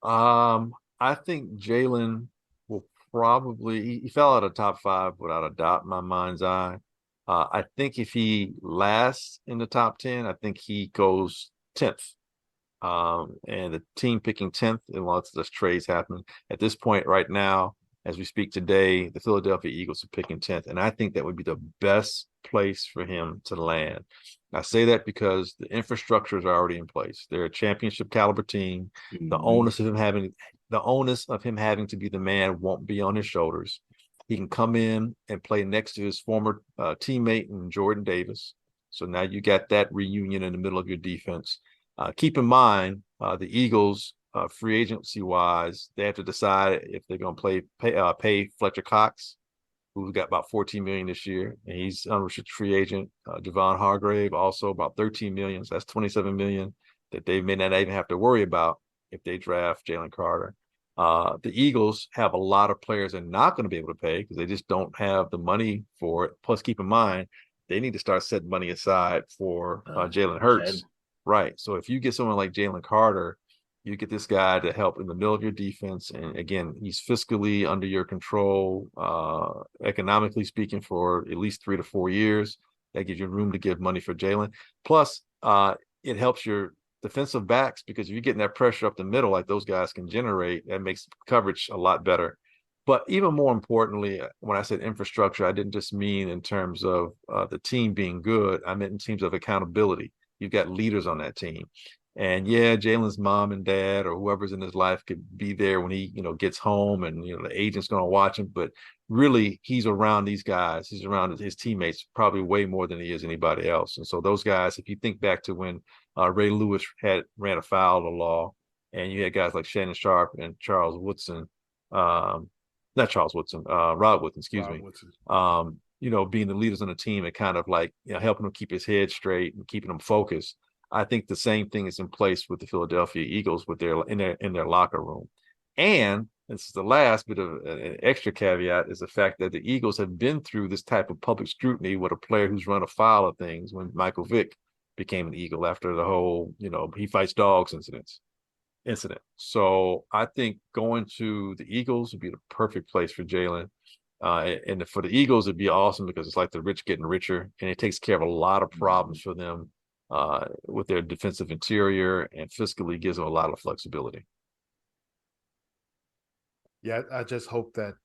I think Jalen will probably he fell out of top 5 without a doubt in my mind's eye. I think if he lasts in the top 10, I think he goes 10th. And the team picking 10th, and lots of trades happening at this point right now, as we speak today, the Philadelphia Eagles are picking 10th. And I think that would be the best place for him to land. I say that because the infrastructure is already in place. They're a championship caliber team. Mm-hmm. The onus of him having to be the man won't be on his shoulders. He can come in and play next to his former teammate in Jordan Davis. So now you got that reunion in the middle of your defense. Keep in mind, the Eagles, free agency wise, they have to decide if they're going to pay Fletcher Cox, who's got about $14 million this year, and he's unrestricted free agent. Javon Hargrave also about $13 million, so that's $27 million that they may not even have to worry about if they draft Jalen Carter. The Eagles have a lot of players they're not going to be able to pay because they just don't have the money for it. Plus, keep in mind, they need to start setting money aside for Jalen Hurts. Right. So if you get someone like Jalen Carter, you get this guy to help in the middle of your defense. And again, he's fiscally under your control, economically speaking, for at least 3 to 4 years. That gives you room to give money for Jalen. Plus, it helps your defensive backs, because if you're getting that pressure up the middle like those guys can generate, that makes coverage a lot better. But even more importantly, when I said infrastructure, I didn't just mean in terms of the team being good. I meant in terms of accountability. You've got leaders on that team. And yeah, Jalen's mom and dad or whoever's in his life could be there when he, gets home, and, the agent's going to watch him. But really, he's around these guys. He's around his teammates probably way more than he is anybody else. And so those guys, if you think back to when Ray Lewis ran afoul of the law, and you had guys like Shannon Sharp and Charles Woodson, Rod Woodson, excuse me. Woodson. Being the leaders on the team and kind of like, helping him keep his head straight and keeping him focused. I think the same thing is in place with the Philadelphia Eagles in their locker room. And this is the last bit of an extra caveat, is the fact that the Eagles have been through this type of public scrutiny with a player who's run afoul of things when Michael Vick became an Eagle after the whole, he fights dogs incident. So I think going to the Eagles would be the perfect place for Jalen. And for the Eagles, it'd be awesome because it's like the rich getting richer, and it takes care of a lot of problems for them with their defensive interior, and fiscally gives them a lot of flexibility. Yeah, I just hope that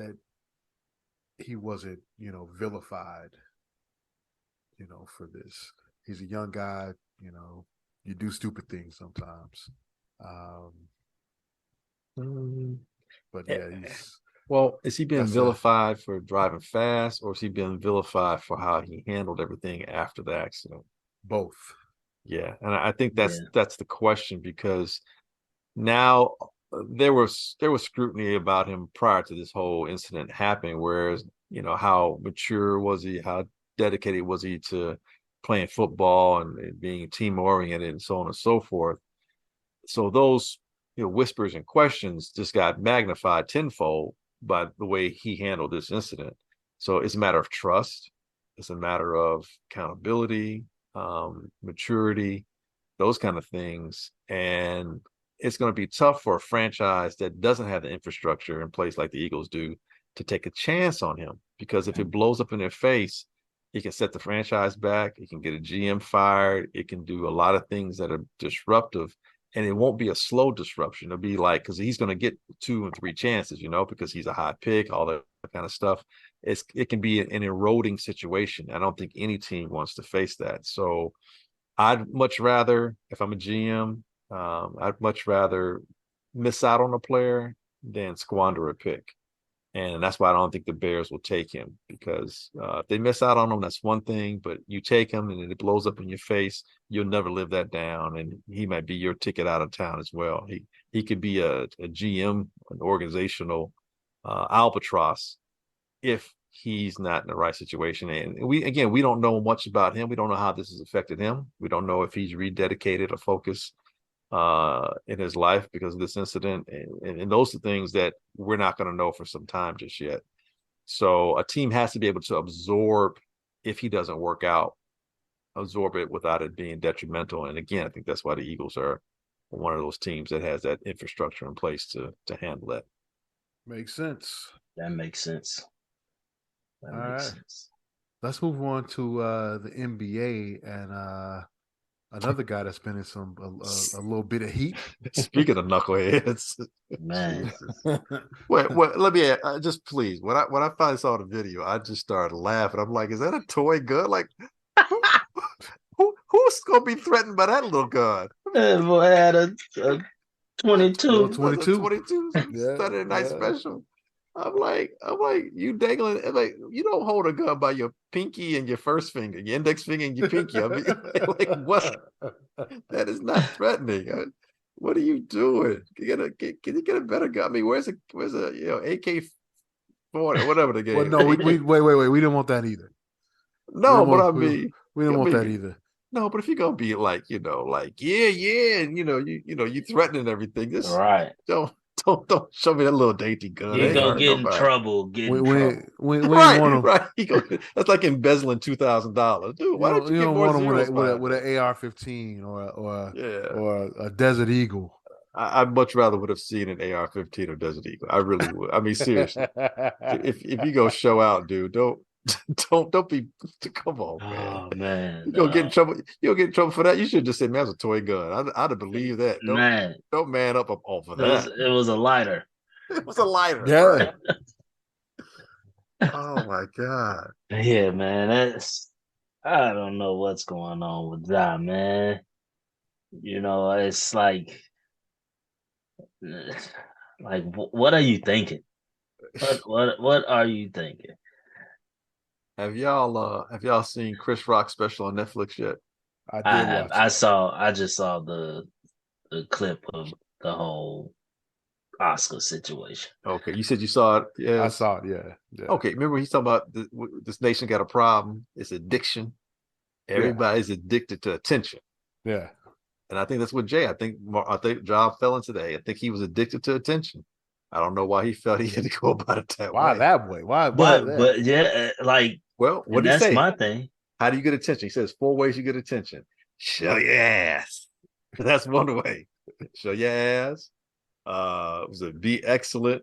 that he wasn't, vilified, for this. He's a young guy, you do stupid things sometimes. But yeah, Well, is he being that's vilified for driving fast, or is he being vilified for how he handled everything after the accident? both. Yeah, and I think Yeah. that's the question, because now there was scrutiny about him prior to this whole incident happening, whereas how mature was he, how dedicated was he to playing football and being team oriented and so on and so forth. So those whispers and questions just got magnified tenfold by the way he handled this incident. So it's a matter of trust, it's a matter of accountability, maturity, those kind of things. And it's going to be tough for a franchise that doesn't have the infrastructure in place like the Eagles do to take a chance on him, because if it blows up in their face, it can set the franchise back. It can get a GM fired. It can do a lot of things that are disruptive, and it won't be a slow disruption. It'll be like, because he's going to get 2 and 3 chances, because he's a high pick, all that kind of stuff. It can be an eroding situation. I don't think any team wants to face that. So I'd much rather, if I'm a GM, I'd much rather miss out on a player than squander a pick. And that's why I don't think the Bears will take him, because if they miss out on him, that's one thing. But you take him and it blows up in your face, you'll never live that down. And he might be your ticket out of town as well. He could be a GM, an organizational albatross, if he's not in the right situation. And we don't know much about him. We don't know how this has affected him. We don't know if he's rededicated or focused in his life because of this incident. And those are things that we're not going to know for some time just yet. So a team has to be able to absorb, if he doesn't work out, absorb it without it being detrimental. And again, I think that's why the Eagles are one of those teams that has that infrastructure in place to handle that. Makes sense. That makes sense. All right. Let's move on to the NBA and another guy that's been in a little bit of heat. Speaking of knuckleheads, man. Wait, let me just please. When I finally saw the video, I just started laughing. I'm like, is that a toy gun? Like, who's gonna be threatened by that little gun? That boy had a 22. 22. 22 Saturday night special. I'm like, you dangling, like, you don't hold a gun by your pinky and your first finger, your index finger and your pinky. I mean, like, what? That is not threatening. What are you doing? Can you get a better gun? I mean, where's a AK-40, whatever the game? Well, no, wait. We didn't want that either. No, but I mean, we didn't want that either. No, but if you're gonna be like, yeah, and you threatening everything, just right. Don't show me that little dainty gun. You're gonna get in trouble. We right. That's like embezzling $2,000, dude. Why don't you get more zeros with an AR-15 or a Desert Eagle? I much rather would have seen an AR-15 or Desert Eagle. I really would. I mean, seriously, if you go show out, dude, don't be. Come on, man. Oh man, you'll get in trouble. You'll get in trouble for that. You should just say, "Man, it's a toy gun." I'd have believed that. Don't man up for that. It was a lighter. It was a lighter. Yeah. Right? Oh my god. Yeah, man. I don't know what's going on with that, man. It's like what are you thinking? What are you thinking? Have y'all seen Chris Rock's special on Netflix yet? I did watch it. I just saw the clip of the whole Oscar situation. Okay, you said you saw it. Yeah, I saw it. Yeah. Okay, remember he's talking about this nation got a problem. It's addiction. Everybody's addicted to attention. Yeah. And I think that's what I think Ja fell into that. I think he was addicted to attention. I don't know why he felt he had to go about it that way. Why that way? Why? But yeah, like, well, what did he say? That's my thing. How do you get attention? He says 4 ways you get attention. Show your ass. That's one way. Show your ass. Was it be excellent?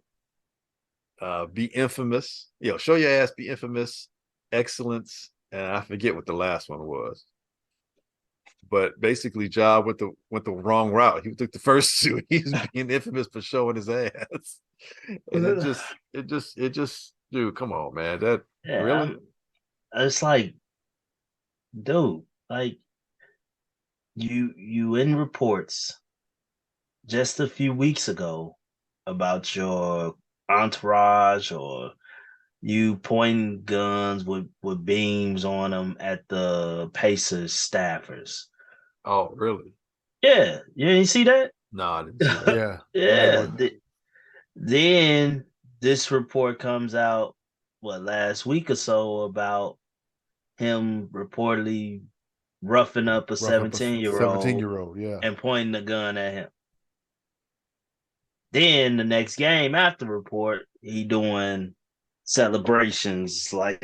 Be infamous. Show your ass, be infamous, excellence, and I forget what the last one was. But basically, Ja went the wrong route. He took the first two. He's being infamous for showing his ass, and it just, dude, come on, man. That Yeah, really, it's like, dude, like you in reports just a few weeks ago about your entourage or you pointing guns with beams on them at the Pacers staffers. oh, really? Yeah, you didn't see that? No, I didn't see that. Yeah. Yeah. Then this report comes out, what, last week or so about him reportedly roughing up a Rough up a 17-year-old 17-year-old. Yeah. and pointing a gun at him. Then the next game after the report, he doing celebrations like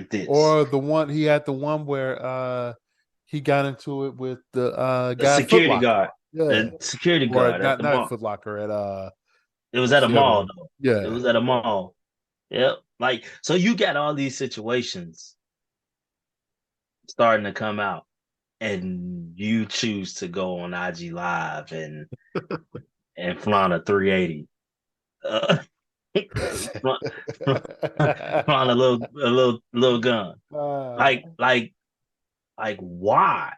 this. Or he had the one where he got into it with the The guy at Foot security Locker. guard. Yeah. The security Or guard at not the not at mall. Foot Locker, at It was what's at a the other mall one? though. Yeah. It was at a mall. Yep. Like, so you got all these situations starting to come out, and you choose to go on IG Live and flaunt a 380. Flaunt flaunt a little gun. Like why?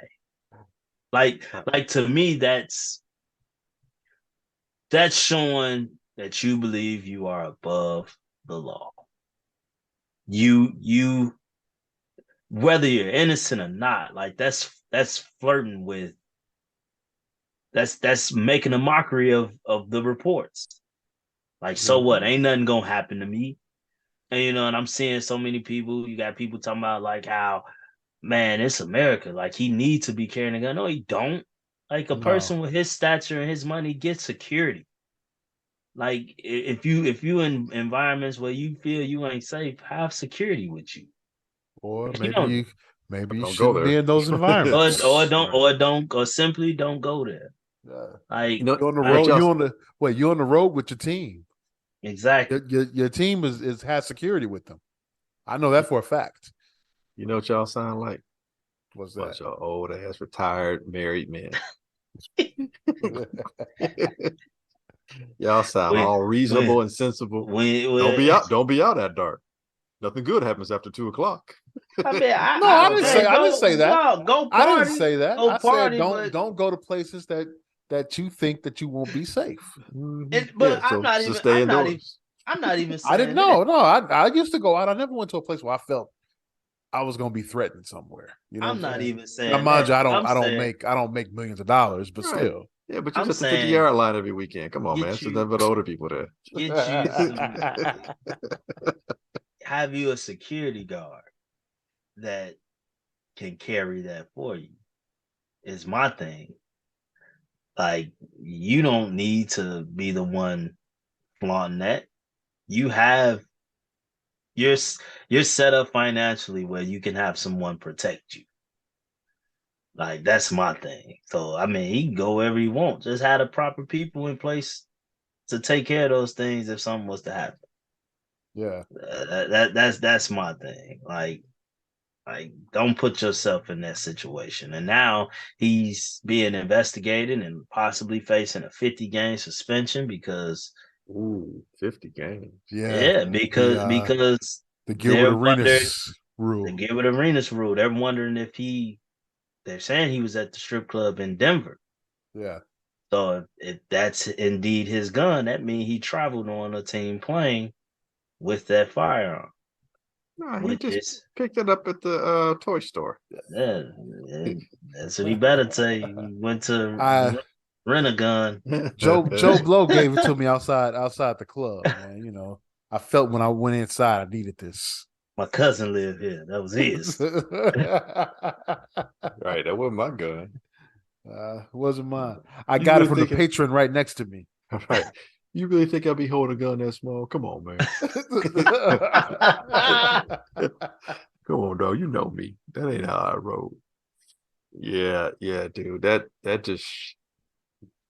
Like to me, that's showing that you believe you are above the law. You whether you're innocent or not, like that's flirting with, that's making a mockery of the reports. Like, so what? Ain't nothing gonna happen to me. And and I'm seeing so many people. You got people talking about like how, man, it's America. Like, he needs to be carrying a gun. No, he don't. Like, a person with his stature and his money gets security. Like, if you in environments where you feel you ain't safe, have security with you. Or Like, maybe you Don't go shouldn't be there. in those environments. or simply don't go there. Like, you're on the what road. y'all- You're on the road with your team. exactly. Your team has security with them. I know that for a fact. You know what y'all sound like? What's Bunch that? of old ass retired married men. Y'all sound all reasonable and sensible. Don't be out that dark. Nothing good happens after 2:00. I mean, No, I didn't say that. Go party. I didn't say that. Go I party, said don't go to places that you think that you won't be safe. But I'm not even. stay indoors. I'm not even saying I didn't know. No, I used to go out. I never went to a place where I felt I was going to be threatened somewhere. You know, I'm not even saying. Now, mind you, I that. don't make millions of dollars, but Right. still. Yeah, but you're I'm just the saying, 50-yard line every weekend. Come on, man. It's nothing but older people there. Have you a security guard that can carry that for you? Is my thing. Like, you don't need to be the one flaunting that. You have you're set up financially where you can have someone protect you. Like, that's my thing. So I mean, he can go wherever he wants. Just have the proper people in place to take care of those things if something was to happen. Yeah, that's my thing. Like, don't put yourself in that situation. And now he's being investigated and possibly facing a 50-game suspension because 50 games. Yeah, because the Gilbert Arenas rule. The Gilbert Arenas rule. They're wondering if they're saying he was at the strip club in Denver. Yeah. So if that's indeed his gun, that means he traveled on a team plane with that firearm. No, he just picked it up at the toy store. Yeah, that's what he better say. He went to rent a gun. Joe Blow gave it to me outside the club, man. You know, I felt when I went inside I needed this. My cousin lived here. That was his. Right, that wasn't my gun. It wasn't mine. I got it from the patron right next to me. Right. You really think I'll be holding a gun that small? Come on, man. Come on, dog. You know me. That ain't how I roll. Yeah, dude. That just,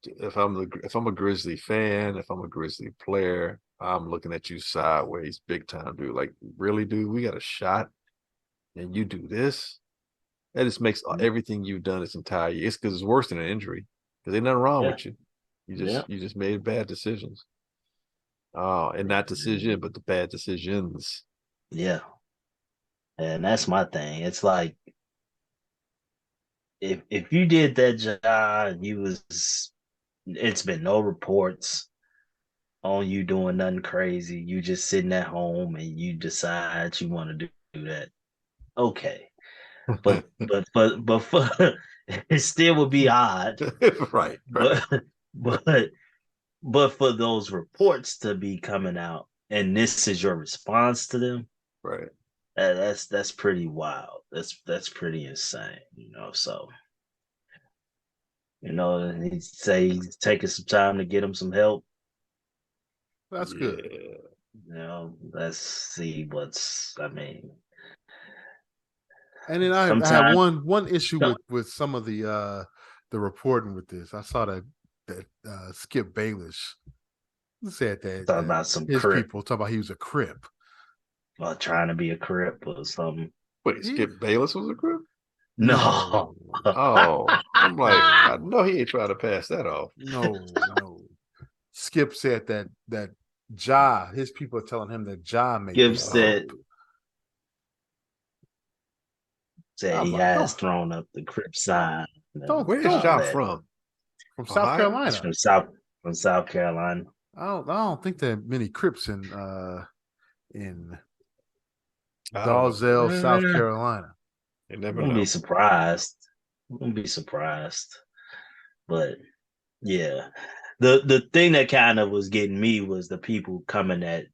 if I'm a Grizzly fan, if I'm a Grizzly player, I'm looking at you sideways, big time, dude. Like, really, dude? We got a shot, and you do this? That just makes everything you've done this entire year. It's because it's worse than an injury. Because there's nothing wrong with you. You just made bad decisions. Oh, and not decision, but the bad decisions. Yeah. And that's my thing. It's like if you did that job and it's been no reports on you doing nothing crazy. You just sitting at home and you decide you want to do that. Okay. But for it still would be odd. Right. But but for those reports to be coming out and this is your response to them, right. That's pretty wild. That's pretty insane, So, he'd say he's taking some time to get him some help. That's good. Let's see I mean. And then I had one issue with some of the reporting with this. I saw that Skip Bayless said that about some his Crip. people talk about he was a Crip. Well, trying to be a Crip or something. Wait, Skip Bayless was a Crip? No. Oh, I'm like, I know he ain't trying to pass that off. No. Skip said that Ja, his people are telling him that Ja made Skip said he has thrown up the Crip sign. Where is Ja from? From South Carolina. From South Carolina. I don't think there are many Crips in Dalzell, South Carolina. You never know. Be surprised. Wouldn't be surprised. But yeah. The thing that kind of was getting me was the people coming at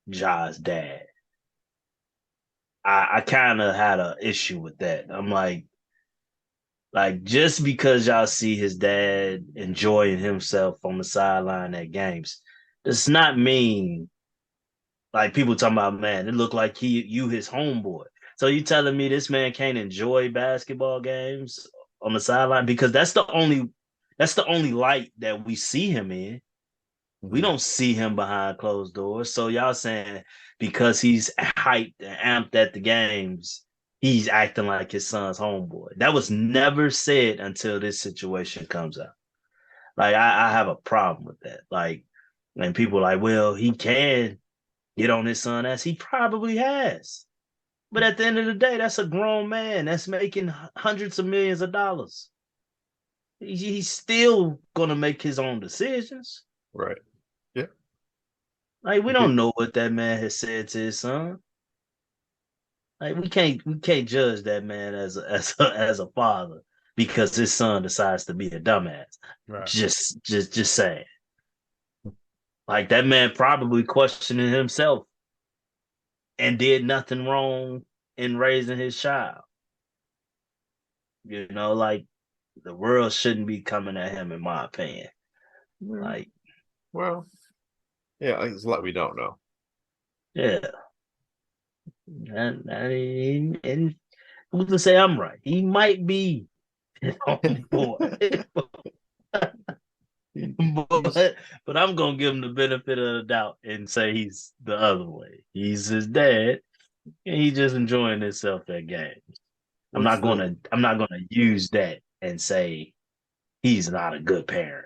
Ja's dad. I kind of had an issue with that. I'm like just because y'all see his dad enjoying himself on the sideline at games, does not mean like people talking about, man, it looked like you his homeboy. So you telling me this man can't enjoy basketball games on the sideline? Because that's the only light that we see him in. Mm-hmm. We don't see him behind closed doors. So y'all saying because he's hyped and amped at the games, he's acting like his son's homeboy. That was never said until this situation comes out. Like, I have a problem with that. Like, and people are like, well, he can get on his son as he probably has. But at the end of the day, that's a grown man that's making hundreds of millions of dollars. He's still going to make his own decisions. Right. Yeah. Like, we don't know what that man has said to his son. Like, we can't judge that man as a father because his son decides to be a dumbass. Right. Just saying. Like, that man probably questioning himself and did nothing wrong in raising his child. Like, the world shouldn't be coming at him, in my opinion. Like, well, yeah, it's like we don't know. Yeah. And who's to say I'm right? He might be his homeboy. but I'm gonna give him the benefit of the doubt and say he's the other way. He's his dad, and he's just enjoying himself at games. I'm not gonna use that and say he's not a good parent.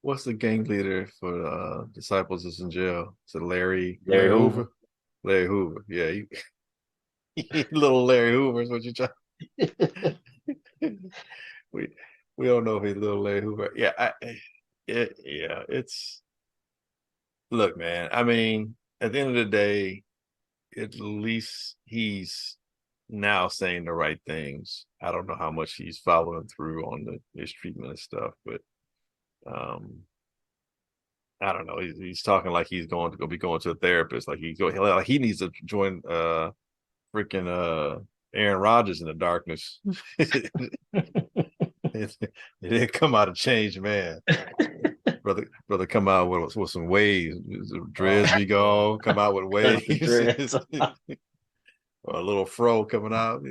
What's the gang leader for Disciples is in jail? Is it Larry Hoover? Larry Hoover. Yeah, little Larry Hoover is what you're trying. We don't know if he's little Larry Hoover. Yeah, it's look, man. I mean, at the end of the day, at least he's now saying the right things. I don't know how much he's following through on his treatment and stuff, but I don't know. He's talking like he's going to be going to a therapist. Like he needs to join freaking Aaron Rodgers in the darkness. It didn't come out a changed man. brother come out with some waves. Dreads be gone, come out with waves. Or a little fro coming out,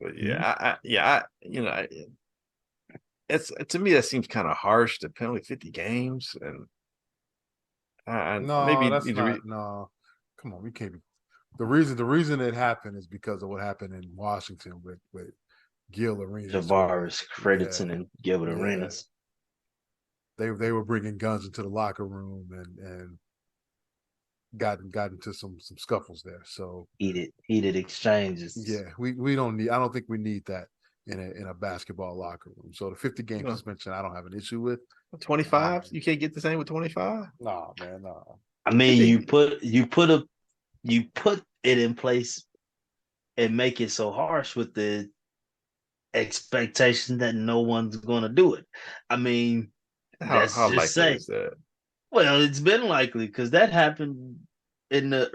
But yeah, it's to me that seems kind of harsh. The penalty 50 games, and no, maybe that's not. No, come on, we can't be The reason it happened is because of what happened in Washington with Gil Arenas. Tavares, Fredrickson, and Gilbert Arenas. They were bringing guns into the locker room and got into some scuffles there. So heated exchanges. Yeah, we don't need. I don't think we need that in a basketball locker room. So the 50 game suspension, I don't have an issue with. 25? You can't get the same with 25? No, man, no. I mean, you put it in place and make it so harsh with the expectation that no one's going to do it. I mean, how likely is that? Well, it's been likely because that happened in the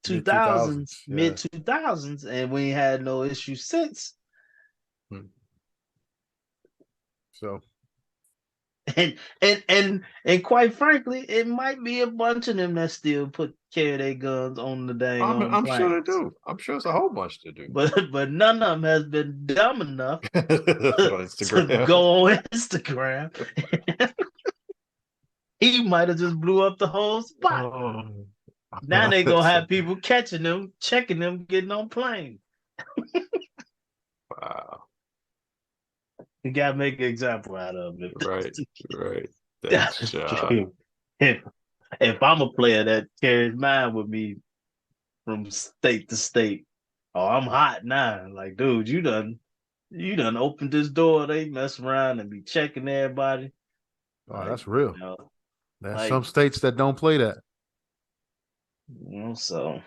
2000s, mid 2000s, and we had no issues since. So, and quite frankly, it might be a bunch of them that still carry their guns on the dang. I'm sure they do. I'm sure it's a whole bunch to do. But none of them has been dumb enough to go on Instagram. He might have just blew up the whole spot. Now they gonna have people catching them, checking them, getting on planes. Wow. You gotta make an example out of it. Right. That's true. If I'm a player that carries mine with me from state to state, I'm hot now. Like, dude, you done opened this door. They mess around and be checking everybody. Oh, that's real. There's some states that don't play that. So,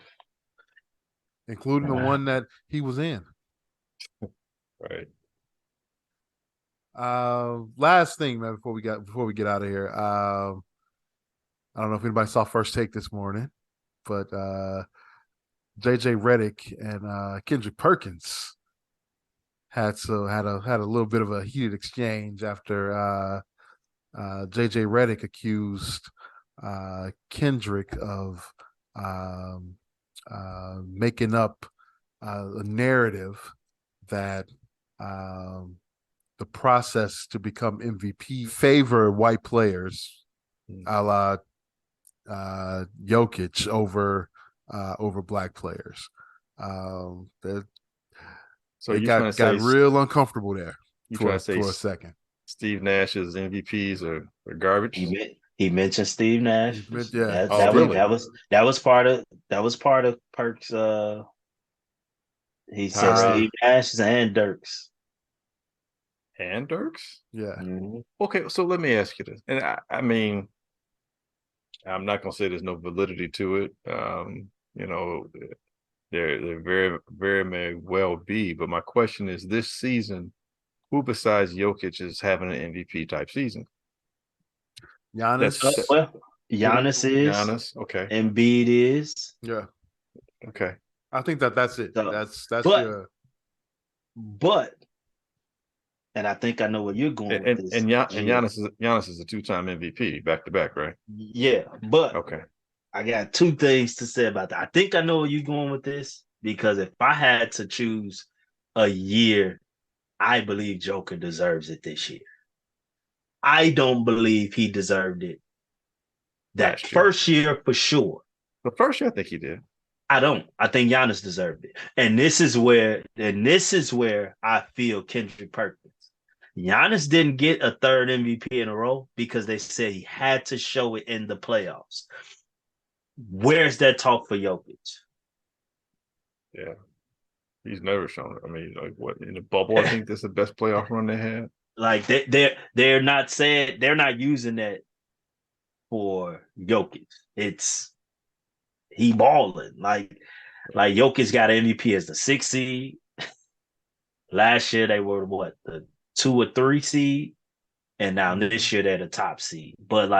including the one that he was in. Right. Last thing, man, before we get out of here. I don't know if anybody saw First Take this morning, but JJ Reddick and Kendrick Perkins had a little bit of a heated exchange after JJ Reddick accused Kendrick of making up a narrative that the process to become MVP favor white players, a la Jokic over black players. So it got real uncomfortable there for a second. Steve Nash's MVPs are garbage. He mentioned Steve Nash. Really? That was part of Perk's. He said Steve Nash and Dirks. And Dirks? Yeah. Mm-hmm. Okay, so let me ask you this. And I mean, I'm not gonna say there's no validity to it. There very, very may well be. But my question is, this season, who besides Jokic is having an MVP type season? Giannis. Giannis is. Giannis. Okay. Embiid is. Yeah. Okay. I think that's it. So, that's But and I think I know where you're going with this. And Giannis is a 2-time MVP back to back, right? Yeah, but okay. I got two things to say about that. I think I know where you're going with this because if I had to choose a year, I believe Joker deserves it this year. I don't believe he deserved it that first year for sure. The first year, I think he did. I don't. I think Giannis deserved it. And this is where I feel Kendrick Perkins. Giannis didn't get a third MVP in a row because they said he had to show it in the playoffs. Where's that talk for Jokic? Yeah. He's never shown it. I mean, like what in the bubble, I think that's the best playoff run they had. Like they're not saying, they're not using that for Jokic. It's he balling. Like Jokic got an MVP as the 6th seed. Last year they were what, the 2 or 3 seed, and now this year they're the top seed. But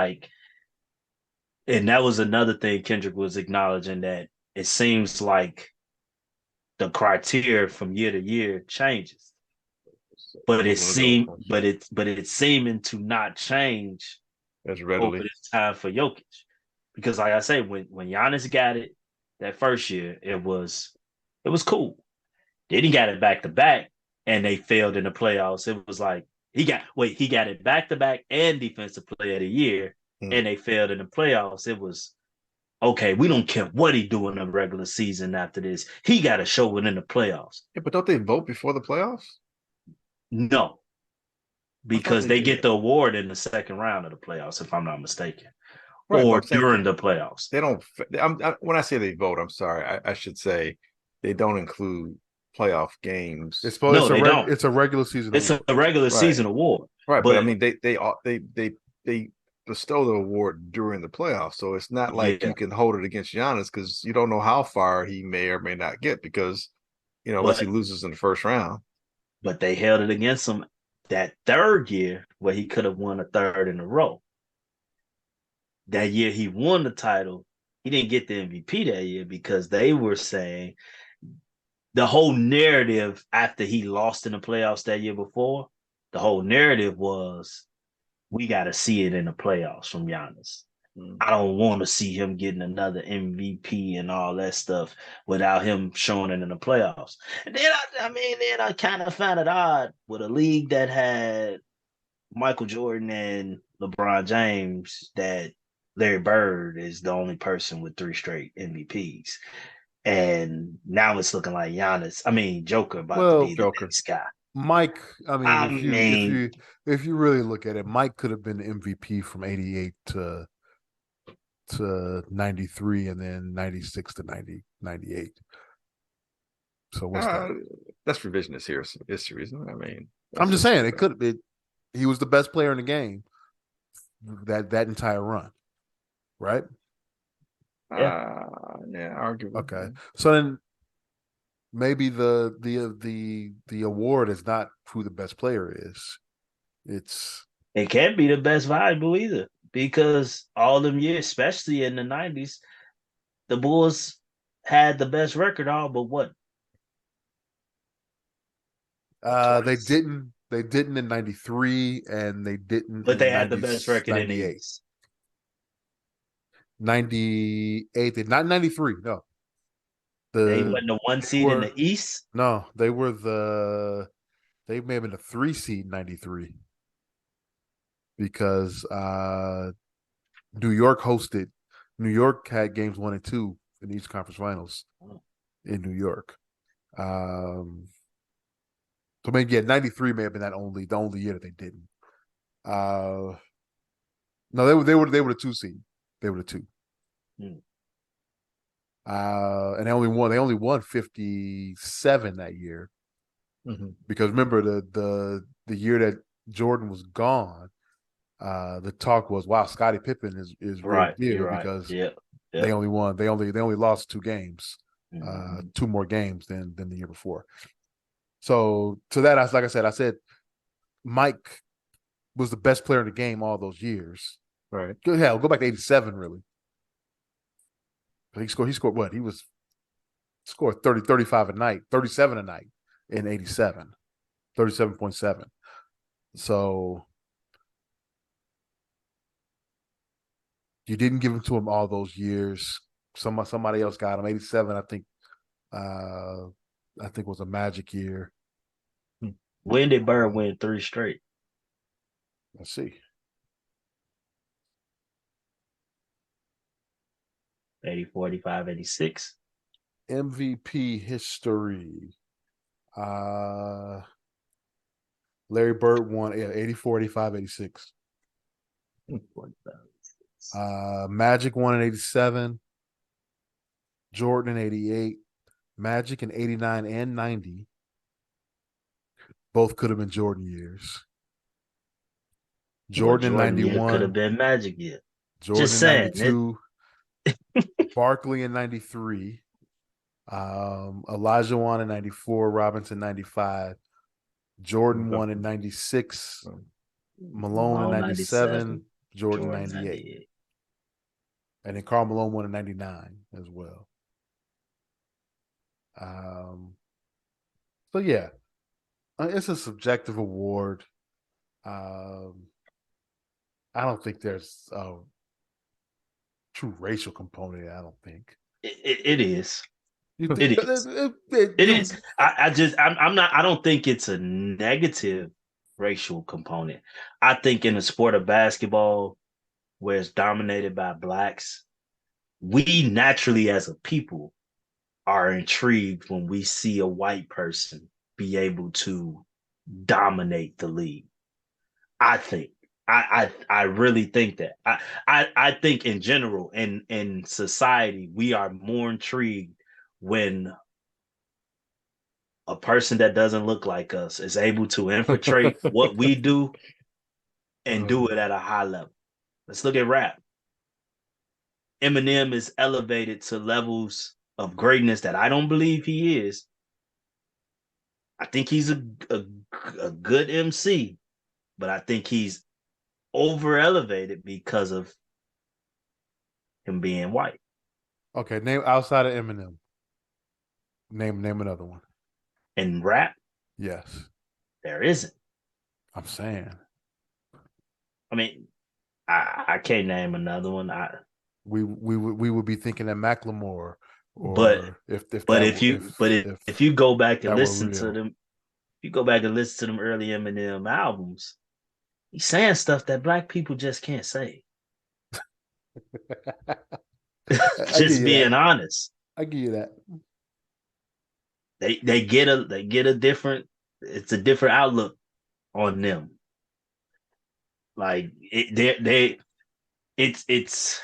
and that was another thing Kendrick was acknowledging, that it seems like the criteria from year to year changes. But it's seeming to not change as readily over this time for Jokic. Because like I say, when Giannis got it that first year, it was cool. Then he got it back to back and they failed in the playoffs. It was like he got it back to back and defensive player of the year, and they failed in the playoffs. It was okay, we don't care what he do in the regular season after this. He got to show it in the playoffs. Yeah, but don't they vote before the playoffs? No, I thought because they they did. get the award in the second round of the playoffs, if I'm not mistaken, Right, but or I'm saying during the playoffs. they don't. When I say they vote, I'm sorry. I should say they don't include playoff games. No, they don't. It's a regular season It's a award. regular Right, season award, right. But I but mean, they bestow the award during the playoffs, so it's not like yeah, you can hold it against Giannis because you don't know how far he may or may not get because unless he but loses in the first round. but they held it against him that third year where he could have won a third in a row. That year he won the title, he didn't get the MVP that year because they were saying the whole narrative after he lost in the playoffs that year before, the whole narrative was we got to see it in the playoffs from Giannis. I don't want to see him getting another MVP and all that stuff without him showing it in the playoffs. And then then I kind of found it odd with a league that had Michael Jordan and LeBron James that Larry Bird is the only person with 3 straight MVPs. And now it's looking like Joker about to Well, be the Joker. next guy. Mike, I mean, I mean, if you really look at it, Mike could have been the MVP from 88 to 93 and then 96 to 98. So what's that? That's revisionist history, isn't it? I mean, I'm just saying it could have been. He was the best player in the game that entire run, right? yeah. Yeah, arguably. Okay. So then maybe the award is not who the best player is. It's It can't be the best valuable either because all them years, especially in the 90s, the Bulls had the best record all but what? Twice. they didn't in 93 and they didn't But they in had the 90, best record in the 98. East. 98, not 93. No. They The wasn't the one they seed in were the East. no, they may have been the 3 seed in 93 because New York had games 1 and 2 in the East Conference Finals in New York. So maybe 93 may have been the only year that they didn't. No, they were the 2 seed. They were the 2. And they only won 57 that year. Because remember the year that Jordan was gone, the talk was, wow, Scottie Pippen is real deal because they only lost 2 games, 2 more games than the year before. So to that, like I said Mike was the best player in the game all those years. Right. Hell, go back to 87 really. He scored what? He scored 30, 35 a night, 37 a night in 87. 37.7. So you didn't give him to him all those years. Somebody else got him. 87, I think was a Magic year. When did Bird win 3 straight? Let's see. 84, 85, 86. MVP history. Larry Bird won 84, 85, 86. Magic won in 87. Jordan in 88. Magic in 89 and 90. Both could have been Jordan years. Jordan in 91 could have been Magic year. Jordan Just in saying, 92. Barkley in 93. Elijah won in 94. Robinson 95. Jordan won in 96. Malone in 97. Jordan 98. And then Karl Malone won in 99 as well. So yeah, it's a subjective award. I don't think there's a true racial component. I don't think it is. It is. I don't think it's a negative racial component. I think in the sport of basketball, where it's dominated by blacks, we naturally as a people are intrigued when we see a white person be able to dominate the league. I think. I really think that. I think in general in society we are more intrigued when a person that doesn't look like us is able to infiltrate what we do and do it at a high level. Let's look at rap. Eminem is elevated to levels of greatness that I don't believe he is. I think he's a good MC, but I think he's over elevated because of him being white. Okay, name outside of Eminem. Name another one. In rap, Yes, there isn't. I'm saying I mean, I can't name another one. we would be thinking that Macklemore, But or if but that if you but if if you go back and that were listen to real. them, if you go back and listen to them early Eminem albums, he's saying stuff that black people just can't say. I give Just you that. being honest. I give you that. They get a different, it's a different outlook on them. Like it's it's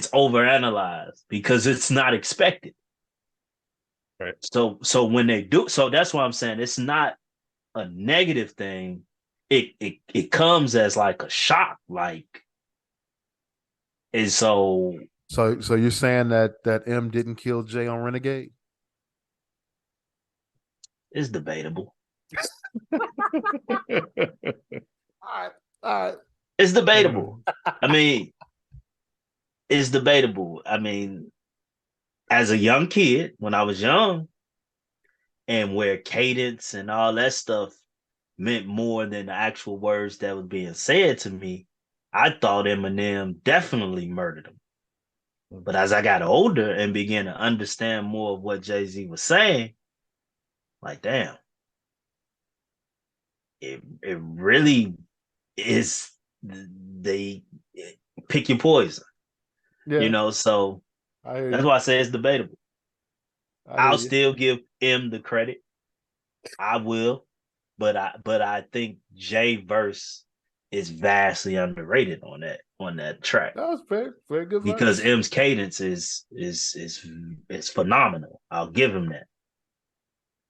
overanalyzed because it's not expected. Right. So when they do, so that's why I'm saying it's not a negative thing. It comes as like a shock, like, and so So you're saying that M didn't kill Jay on Renegade? it's debatable. All right, all right. It's debatable. I mean, it's debatable. I mean, as a young kid, when I was young, and where cadence and all that stuff meant more than the actual words that was being said to me, I thought Eminem definitely murdered him. But as I got older and began to understand more of what Jay-Z was saying, like, damn, it really is, they pick your poison, Yeah, so I hear that's you. why I say it's debatable. I hear I'll you. still give M the credit. I will, but I think Jay verse is vastly underrated on that track That was very good because verse. M's cadence is phenomenal. I'll give him that.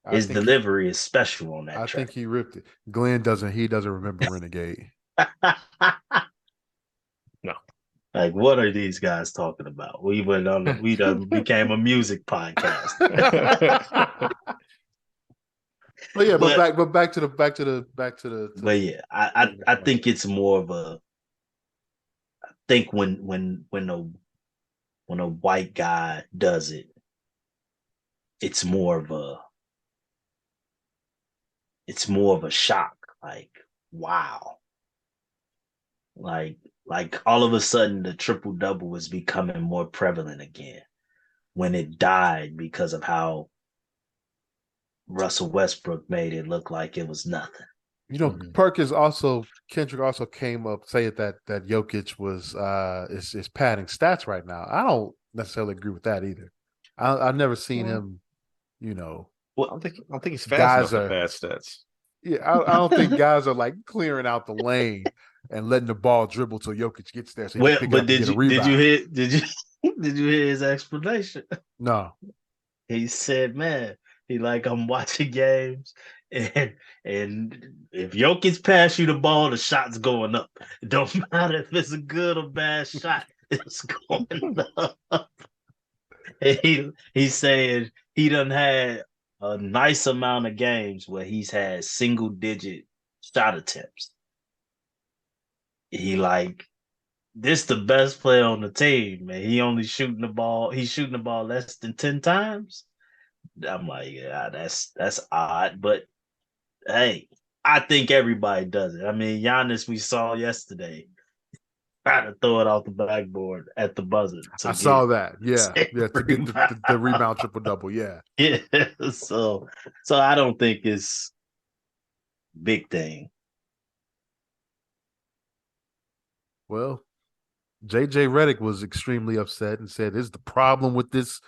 I His think he delivery is special on that I think track. he ripped it. Glenn doesn't. He doesn't remember Renegade. No. Like, what are these guys talking about? We done became a music podcast. But yeah, but but back to the yeah, I think it's more of a, I think when a white guy does it, it's more of a shock. Like, wow. Like all of a sudden the triple double is becoming more prevalent again when it died because of how Russell Westbrook made it look like it was nothing. Kendrick also came up saying that Jokic was is padding stats right now. I don't necessarily agree with that either. I've never seen him, Well, I don't think he's fast guys enough to are pass stats. yeah, I don't think guys are like clearing out the lane and letting the ball dribble till Jokic gets there so he can Well, pick it but up and did get a you rebound. did you hear his explanation? No. He said, "Man, he like I'm watching games, and if Jokic pass you the ball, the shot's going up. It don't matter if it's a good or bad shot, it's going up." And he's saying he done had a nice amount of games where he's had single digit shot attempts. He like, this the best player on the team, man. He's shooting the ball less than 10 times. I'm like, yeah, that's odd, but hey, I think everybody does it. I mean, Giannis, we saw yesterday, trying to throw it off the backboard at the buzzer to I saw get that. Yeah. Yeah. To get the rebound triple double. Yeah. yeah. So I don't think it's big thing. Well, JJ Reddick was extremely upset and said, "Is the problem with this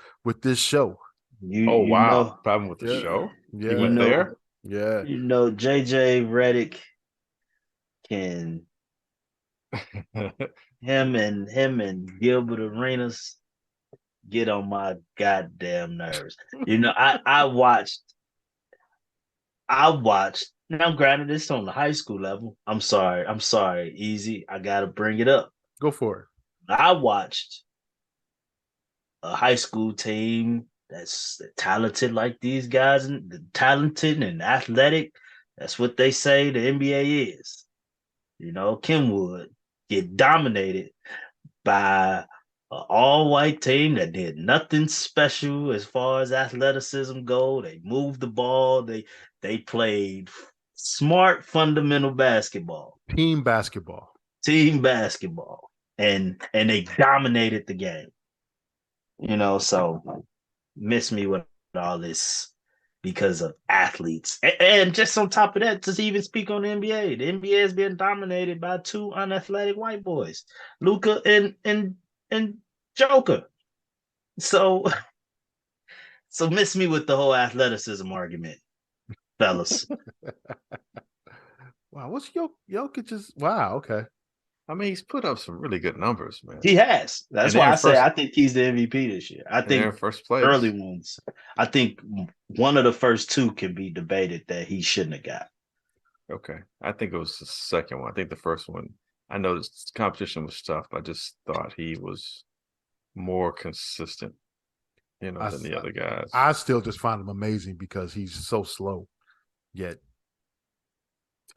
show?" Oh You wow! know, Problem with the Yeah. show? Yeah. He you went know, there. Yeah. JJ Reddick can him and Gilbert Arenas get on my goddamn nerves. I watched. Now, granted, it's on the high school level. I'm sorry, Easy. I gotta bring it up. Go for it. I watched a high school team that's talented like these guys, and talented and athletic. That's what they say the NBA is. Kenwood get dominated by an all-white team that did nothing special as far as athleticism go. They moved the ball. They played smart fundamental basketball, Team basketball. team basketball, and they dominated the game. So miss me with all this because of athletes. And just on top of that, to even speak on the NBA has been dominated by two unathletic white boys, Luca and Joker. So miss me with the whole athleticism argument, fellas. Wow, what's Jokic just wow, okay. I mean, he's put up some really good numbers, man. He has. That's And why they're I say first- I think he's the MVP this year. I And they're in think first place. early ones. I think one of the first two can be debated that he shouldn't have got. Okay. I think it was the second one. I think the first one, I know this competition was tough. I just thought he was more consistent, than the other guys. I still just find him amazing because he's so slow, yet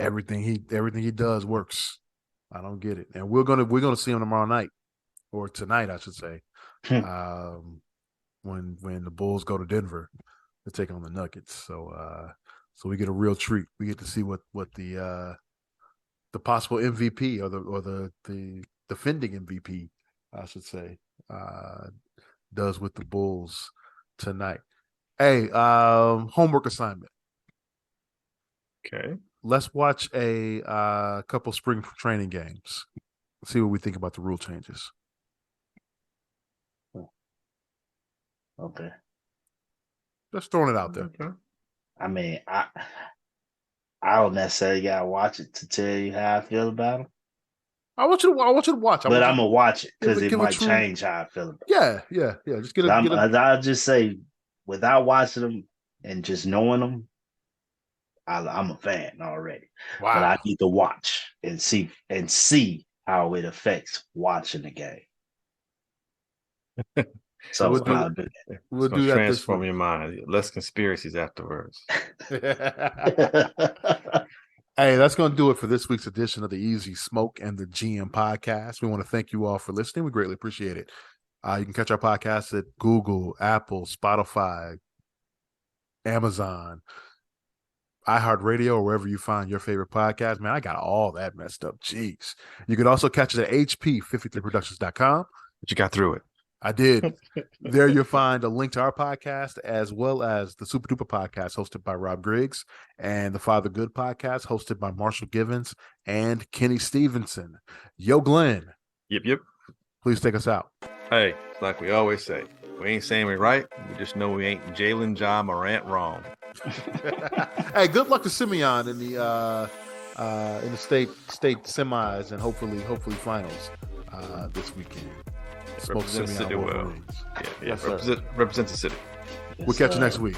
everything he does works. I don't get it, and we're gonna see him tomorrow night, or tonight, I should say, when the Bulls go to Denver to take on the Nuggets. So we get a real treat. We get to see what the possible MVP or the defending MVP, I should say, does with the Bulls tonight. Hey, homework assignment. Okay. Let's watch a couple spring training games. See what we think about the rule changes. Okay. Just throwing it out there. Okay. I mean, I don't necessarily gotta watch it to tell you how I feel about him. I want you to watch. But I'm gonna watch it because it give a might true- change how I feel about Yeah. Just get a. I'll just say, without watching them and just knowing them, I'm a fan already. Wow. But I need to watch and see how it affects watching the game. So We'll do- I'll do We'll It's gonna do that this transform week. your mind. Less conspiracies afterwards. that. Hey, that's going to do it for this week's edition of the Easy Smoke and the GM podcast. We want to thank you all for listening. We greatly appreciate it. You can catch our podcast at Google, Apple, Spotify, Amazon, iHeartRadio, or wherever you find your favorite podcast. Man, I got all that messed up. Jeez. You can also catch it at hp53productions.com. But you got through it. I did. There you'll find a link to our podcast, as well as the Super Duper podcast hosted by Rob Griggs and the Father Good podcast hosted by Marshall Givens and Kenny Stevenson. Yo, Glenn, Yep. please take us out. Hey, it's like we always say, we ain't saying we right. We just know we ain't Jalen Ja Morant wrong. Hey, good luck to Simeon in the state semis and hopefully finals this weekend. Smoke Represent Simeon City well. Wolverines. Yeah, Yes, sir. represent the city. We'll catch you next week.